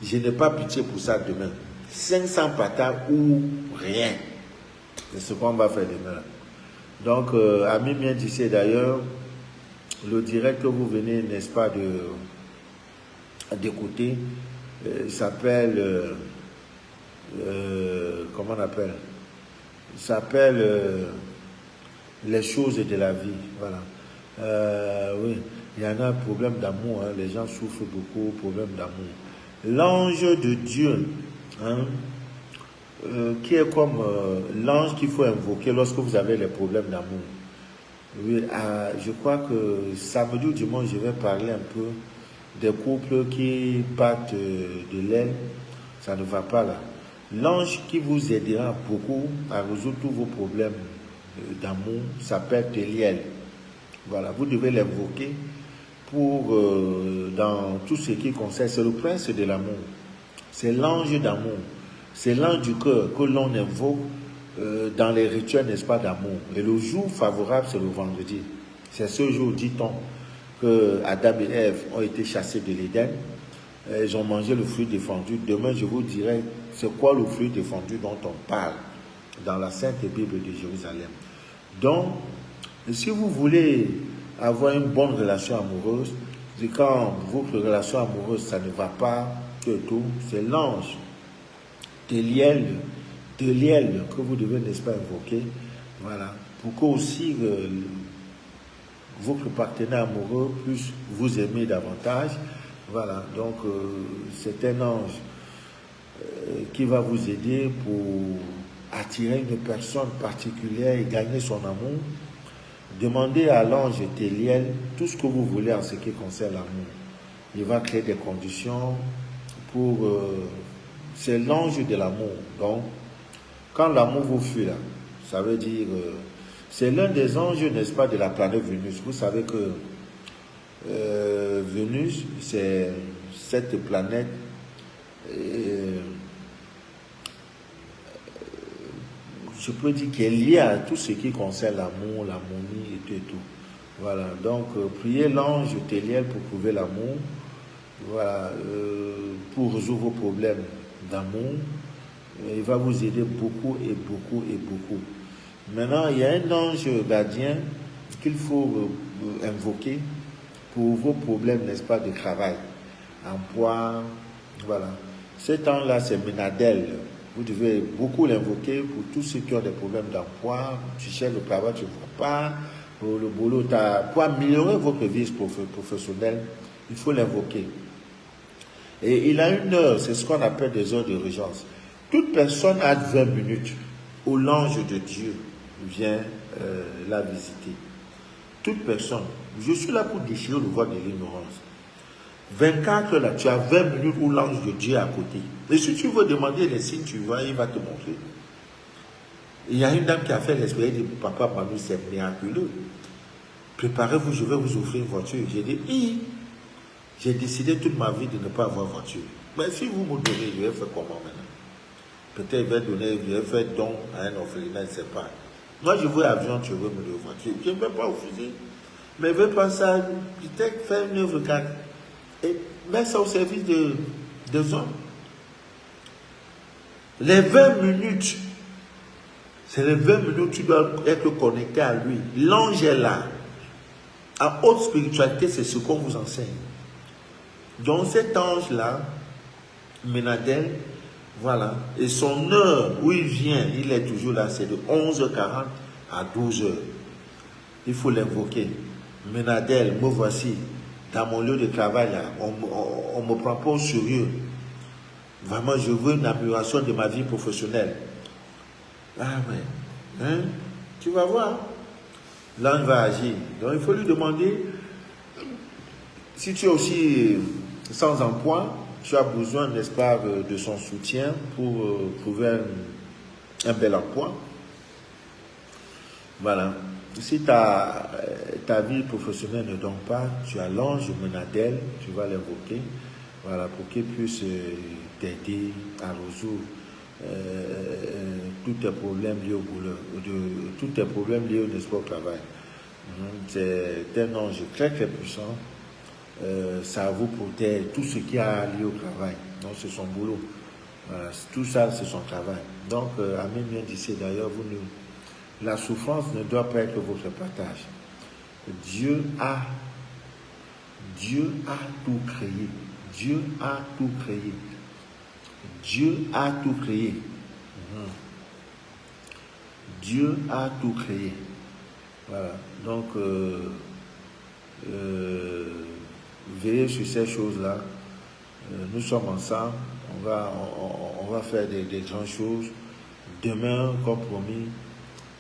je n'ai pas pitié pour ça demain. 500 patates ou rien. C'est ce qu'on va faire demain. Donc, Ami Mendici d'ailleurs, le direct que vous venez, n'est-ce pas, d'écouter, s'appelle, comment on appelle? Il s'appelle les choses de la vie. Voilà. Oui, il y en a un problème d'amour, hein. Les gens souffrent beaucoup, problème d'amour. L'ange de Dieu, hein, qui est comme l'ange qu'il faut invoquer lorsque vous avez les problèmes d'amour. Oui, je crois que samedi ou dimanche, je vais parler un peu des couples qui battent de l'aile. Ça ne va pas là. L'ange qui vous aidera beaucoup à résoudre tous vos problèmes d'amour s'appelle Téliel. Voilà, vous devez l'invoquer pour, dans tout ce qui concerne, c'est le prince de l'amour. C'est l'ange d'amour. C'est l'ange du cœur que l'on invoque dans les rituels, n'est-ce pas, d'amour. Et le jour favorable, c'est le vendredi. C'est ce jour, dit-on, que Adam et Ève ont été chassés de l'Éden. Ils ont mangé le fruit défendu. Demain, je vous dirai c'est quoi le fruit défendu dont on parle dans la Sainte Bible de Jérusalem. Donc, si vous voulez avoir une bonne relation amoureuse, c'est quand votre relation amoureuse, ça ne va pas, tout, c'est l'ange Téliel que vous devez, n'est-ce pas, invoquer. Voilà. Pour que aussi votre partenaire amoureux puisse vous aimer davantage. Voilà. Donc, c'est un ange qui va vous aider pour attirer une personne particulière et gagner son amour. Demandez à l'ange Téliel tout ce que vous voulez en ce qui concerne l'amour. Il va créer des conditions pour... c'est l'ange de l'amour. Donc, quand l'amour vous fuit là, ça veut dire... c'est l'un des anges, n'est-ce pas, de la planète Vénus. Vous savez que Vénus, c'est cette planète je peux dire qui est liée à tout ce qui concerne l'amour, l'harmonie et tout et tout. Voilà, donc priez l'ange Théliel pour trouver l'amour, voilà, pour résoudre vos problèmes d'amour. Il va vous aider beaucoup et beaucoup et beaucoup. Maintenant, il y a un ange gardien qu'il faut invoquer pour vos problèmes, n'est-ce pas, de travail, emploi, voilà. Cet ange-là, c'est Ménadel. Vous devez beaucoup l'invoquer pour tous ceux qui ont des problèmes d'emploi. Tu cherches le travail, tu ne vois pas. Pour le boulot, pour améliorer votre vie professionnelle, il faut l'invoquer. Et il a une heure, c'est ce qu'on appelle des heures d'urgence. Toute personne a 20 minutes où l'ange de Dieu vient la visiter. Toute personne. Je suis là pour déchirer le voile de l'ignorance. 24 heures là, tu as 20 minutes où l'ange de Dieu est à côté. Et si tu veux demander les signes, tu vois, il va te montrer. Il y a une dame qui a fait l'expérience de Papa Manu, c'est miraculeux. Préparez-vous, je vais vous offrir une voiture. J'ai dit, j'ai décidé toute ma vie de ne pas avoir voiture. Mais si vous me donnez, je vais faire comment maintenant? Peut-être je vais faire don à un orphelinat, je ne sais pas. Moi, je veux avion, tu veux me donner voiture. Je ne vais pas refuser. Mais je veux pas ça, peut-être faire une œuvre cadre. Et mettre ça au service des hommes. Les 20 minutes, c'est les 20 minutes où tu dois être connecté à lui. L'ange est là. En haute spiritualité, c'est ce qu'on vous enseigne. Donc cet ange-là, Ménadel, voilà, et son heure où il vient, il est toujours là, c'est de 11h40 à 12h. Il faut l'invoquer. Ménadel, me voici. Dans mon lieu de travail, là, on me prend pas au sérieux. Vraiment, je veux une amélioration de ma vie professionnelle. Ah ouais. Hein? Tu vas voir. L'ange va agir. Donc, il faut lui demander, si tu es aussi sans emploi, tu as besoin, n'est-ce pas, de son soutien pour trouver un bel emploi. Voilà. Si ta vie professionnelle ne donne pas, tu as l'ange Ménadel, tu vas l'invoquer, voilà, pour qu'il puisse t'aider à résoudre tous tes problèmes liés au boulot, tous tes problèmes liés au travail. C'est un ange très très puissant. Ça vous protège tout ce qui a lié au travail. Donc c'est son boulot. Voilà, tout ça c'est son travail. Donc Amen vient d'ici d'ailleurs, la souffrance ne doit pas être votre partage. Dieu a tout créé. Dieu a tout créé. Dieu a tout créé. Dieu a tout créé. Voilà. Donc, veillez sur ces choses-là. Nous sommes ensemble. On va faire des grandes choses. Demain, comme promis,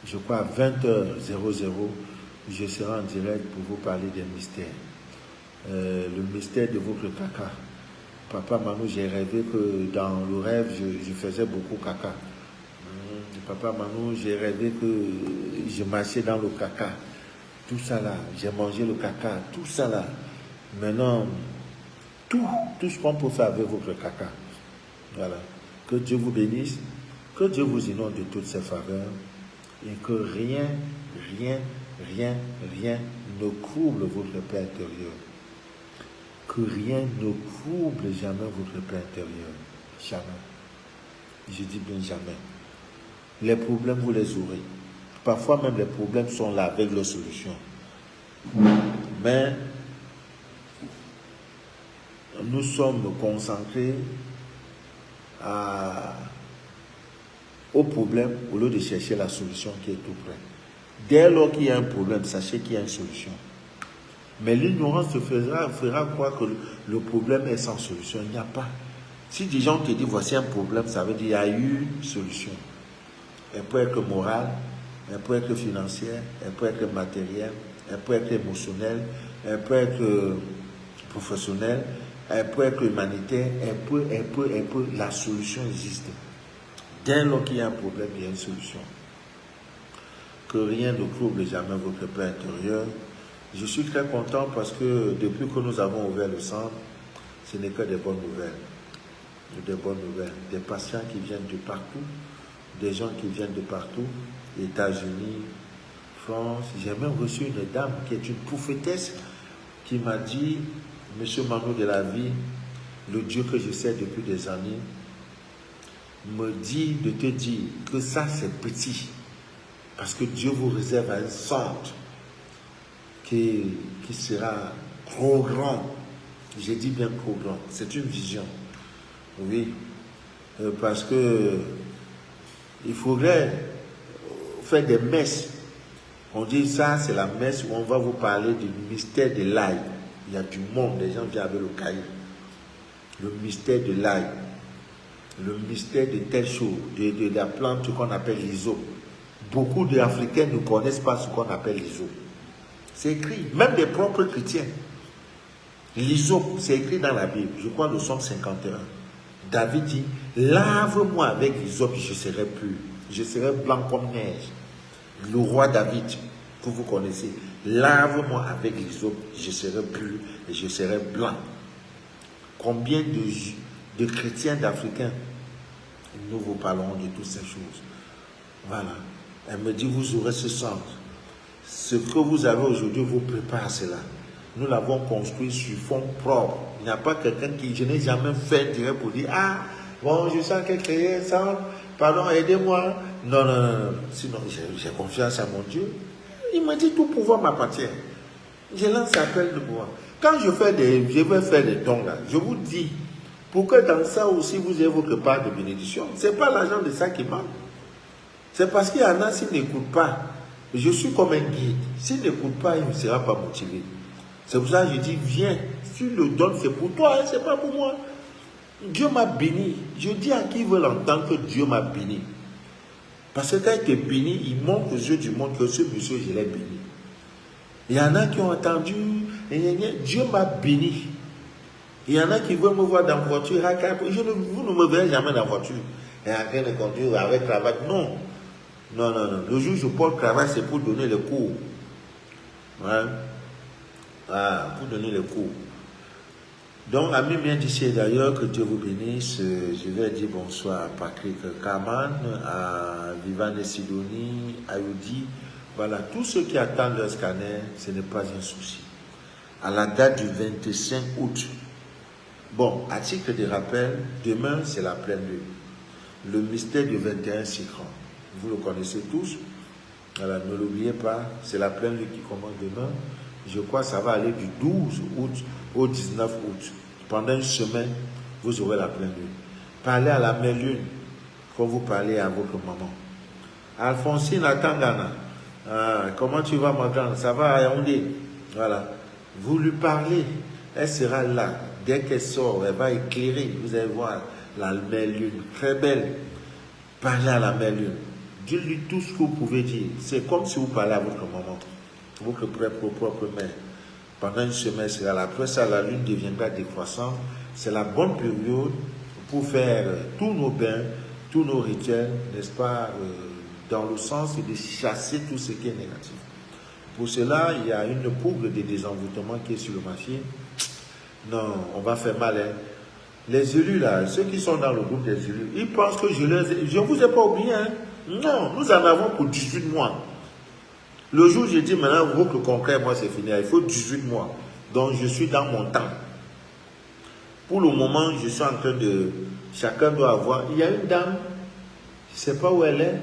je crois à 20h00, je serai en direct pour vous parler des mystères. Le mystère de votre caca. Papa Manu, j'ai rêvé que dans le rêve, je faisais beaucoup caca. Papa Manu, j'ai rêvé que je marchais dans le caca. Tout ça là, j'ai mangé le caca, tout ça là. Maintenant, tout ce qu'on peut faire avec votre caca. Voilà. Que Dieu vous bénisse, que Dieu vous inonde de toutes ses faveurs et que rien ne trouble votre paix intérieure. Que rien ne trouble jamais votre paix intérieure. Jamais. Je dis bien jamais. Les problèmes, vous les aurez. Parfois même les problèmes sont là avec leurs solutions. Mais nous sommes concentrés au problème au lieu de chercher la solution qui est tout près. Dès lors qu'il y a un problème, sachez qu'il y a une solution. Mais l'ignorance te fera croire que le problème est sans solution. Il n'y a pas. Si des gens te disent voici un problème, ça veut dire qu'il y a eu une solution. Elle peut être morale, elle peut être financière, elle peut être matérielle, elle peut être émotionnelle, elle peut être professionnelle, elle peut être humanitaire, elle peut. La solution existe. Dès lors qu'il y a un problème, il y a une solution. Que rien ne trouble jamais votre paix intérieure. Je suis très content parce que depuis que nous avons ouvert le centre, ce n'est que des bonnes nouvelles. Des bonnes nouvelles. Des patients qui viennent de partout, des gens qui viennent de partout, États-Unis, France. J'ai même reçu une dame qui est une prophétesse qui m'a dit, Monsieur Manu de la vie, le Dieu que je sais depuis des années, me dit de te dire que ça c'est petit, parce que Dieu vous réserve un centre qui sera trop grand. J'ai dit bien trop grand. C'est une vision. Oui. Parce que il faudrait faire des messes. On dit ça, c'est la messe où on va vous parler du mystère de l'ail. Il y a du monde, les gens viennent avec le cahier. Le mystère de l'ail. Le mystère de telle chose, de la plante qu'on appelle l'hysope. Beaucoup d'Africains ne connaissent pas ce qu'on appelle l'hysope. C'est écrit, même des propres chrétiens. L'hysope, c'est écrit dans la Bible, je crois le Psaume 51. David dit, lave-moi avec l'hysope, je serai pur. Je serai blanc comme neige. Le roi David, que vous connaissez, lave-moi avec l'hysope, je serai pur et je serai blanc. Combien de chrétiens d'Africains, nous vous parlerons de toutes ces choses. Voilà. Elle me dit, vous aurez ce centre. Ce que vous avez aujourd'hui vous prépare à cela. Nous l'avons construit sur fond propre. Il n'y a pas quelqu'un qui, je n'ai jamais fait direct pour dire, ah, bon, je sens qu'elle crée ça, pardon, aidez-moi. Non, non, non, non. Sinon, j'ai confiance à mon Dieu. Il m'a dit, tout pouvoir m'appartient. Je lance appel de pouvoir. Quand je vais faire des dons là, je vous dis, pour que dans ça aussi vous ayez votre part de bénédiction. Ce n'est pas l'argent de ça qui manque. C'est parce qu'il y en a, s'ils n'écoutent pas, je suis comme un guide. S'il n'écoute pas, il ne sera pas motivé. C'est pour ça que je dis, viens. Si tu le donnes, c'est pour toi, hein, c'est pas pour moi. Dieu m'a béni. Je dis à qui veut l'entendre que Dieu m'a béni. Parce que quand il t'est béni, il montre aux yeux du monde que ce monsieur, je l'ai béni. Il y en a qui ont entendu, Dieu m'a béni. Il y en a qui veulent me voir dans la voiture. Vous ne me verrez jamais dans la voiture. Et en train de conduire avec cravate. Non. Non, non, non. Le jour où je porte cravate, c'est pour donner les cours. Ouais. Ah, pour donner les cours. Donc, amis bien d'ici d'ailleurs, que Dieu vous bénisse. Je vais dire bonsoir à Patrick Kaman, à Vivan et Sidonie, à Yudi. Voilà, tous ceux qui attendent leur scanner, ce n'est pas un souci. À la date du 25 août, bon, à titre de rappel, demain, c'est la pleine lune. Le mystère du 21 Sikran. Vous le connaissez tous. Voilà, ne l'oubliez pas, c'est la pleine lune qui commence demain. Je crois que ça va aller du 12 août au 19 août. Pendant une semaine, vous aurez la pleine lune. Parlez à la mère lune quand vous parlez à votre maman. Alphonsine Atangana, comment tu vas ma grande? Ça va à Yaoundé? Voilà. Vous lui parlez, elle sera là. Dès qu'elle sort, elle va éclairer. Vous allez voir la mère lune, très belle. Parlez à la mère lune. Dites-lui tout ce que vous pouvez dire. C'est comme si vous parlez à votre maman, votre propre mère. Pendant une semaine, c'est là. Après ça, la lune deviendra décroissante. C'est la bonne période pour faire tous nos bains, tous nos rituels, n'est-ce pas, dans le sens de chasser tout ce qui est négatif. Pour cela, il y a une poudre de désenvoûtement qui est sur le marché. Non, on va faire mal. Hein. Les élus, là, ceux qui sont dans le groupe des élus, ils pensent que je ne vous ai pas oublié. Hein. Non, nous en avons pour 18 mois. Le jour où j'ai dit, maintenant, votre concret, moi, c'est fini. Il faut 18 mois. Donc, je suis dans mon temps. Pour le moment, je suis en train de... Chacun doit avoir... Il y a une dame, je ne sais pas où elle est,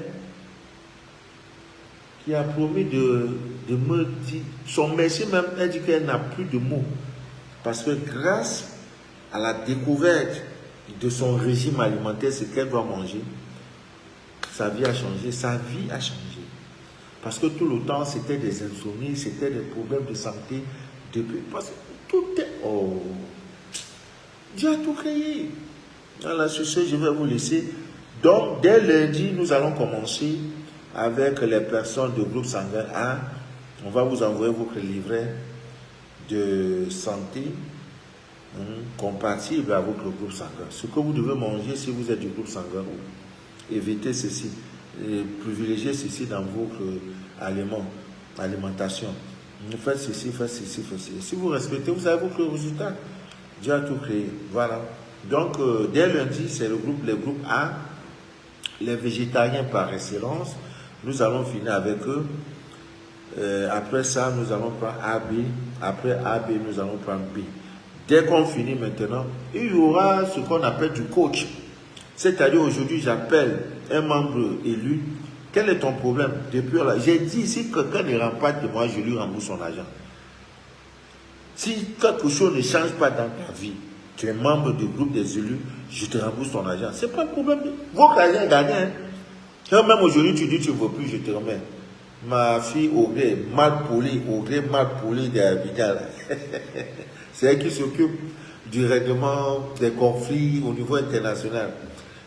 qui a promis de me dire... Son merci même, elle dit qu'elle n'a plus de mots. Parce que grâce à la découverte de son régime alimentaire, ce qu'elle doit manger, sa vie a changé. Sa vie a changé. Parce que tout le temps, c'était des insomnies, c'était des problèmes de santé. Parce que tout est... Oh, Dieu a tout créé. Voilà, sur ce, je vais vous laisser. Donc, dès lundi, nous allons commencer avec les personnes du groupe sanguin A. On va vous envoyer votre livret de santé compatible avec le groupe sanguin. Ce que vous devez manger si vous êtes du groupe sanguin, évitez ceci. Privilégiez ceci dans votre alimentation. Faites ceci, faites ceci, faites ceci. Si vous respectez, vous avez vos résultats. Dieu a tout créé. Voilà. Donc, dès lundi, c'est les groupes A, les végétariens par excellence. Nous allons finir avec eux. Après ça, nous allons prendre AB. Après AB, nous allons prendre B. Dès qu'on finit maintenant, il y aura ce qu'on appelle du coach. C'est-à-dire, aujourd'hui, j'appelle un membre élu. Quel est ton problème? Depuis là, j'ai dit, si quelqu'un ne rend pas de moi, je lui rembourse son argent. Si quelque chose ne change pas dans ta vie, tu es membre du groupe des élus, je te rembourse ton argent. Ce n'est pas un problème. Votre argent est gagné. Hein? Même aujourd'hui, tu dis tu ne veux plus, je te remets. Ma fille au gré, mal poli des habitants. C'est elle qui s'occupe du règlement des conflits au niveau international.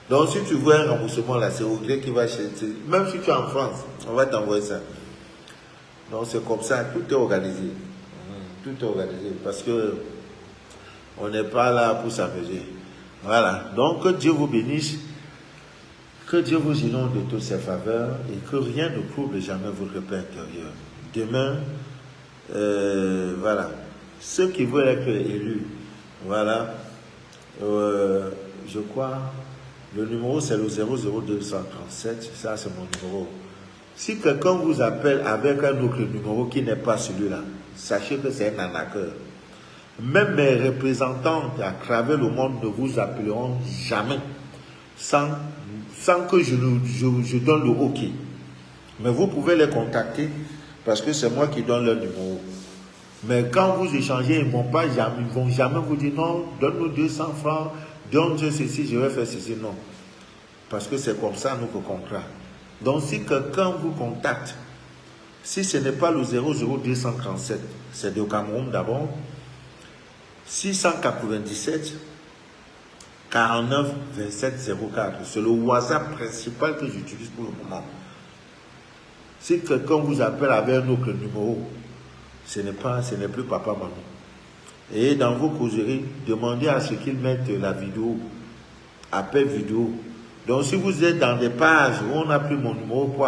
Donc, si tu veux un remboursement là, c'est au gré qui va chercher. Même si tu es en France, on va t'envoyer ça. Donc, c'est comme ça, tout est organisé. Tout est organisé parce que on n'est pas là pour s'amuser. Voilà. Donc, que Dieu vous bénisse. Que Dieu vous inonde de toutes ses faveurs et que rien ne trouble jamais votre paix intérieure. Demain, voilà. Ceux qui veulent être élus, voilà. Je crois, le numéro c'est le 00237. Ça, c'est mon numéro. Si quelqu'un vous appelle avec un autre numéro qui n'est pas celui-là, sachez que c'est un arnaqueur. Même mes représentants à travers le monde ne vous appelleront jamais sans que je donne le OK. Mais vous pouvez les contacter parce que c'est moi qui donne leur numéro. Mais quand vous échangez, ils ne vont jamais vous dire non, donne-nous 200 francs, donne-nous ceci, je vais faire ceci. Non. Parce que c'est comme ça, nous, le contrat. Donc, si quelqu'un vous contacte, si ce n'est pas le 00237, c'est de Cameroun d'abord, 697 49 27 04. C'est le WhatsApp principal que j'utilise pour le moment. Si quelqu'un vous appelle avec un autre numéro, ce n'est plus Papa Maman. Et dans vos causeries, demandez à ce qu'ils mettent la vidéo, appel vidéo. Donc si vous êtes dans des pages où on a pris mon numéro pour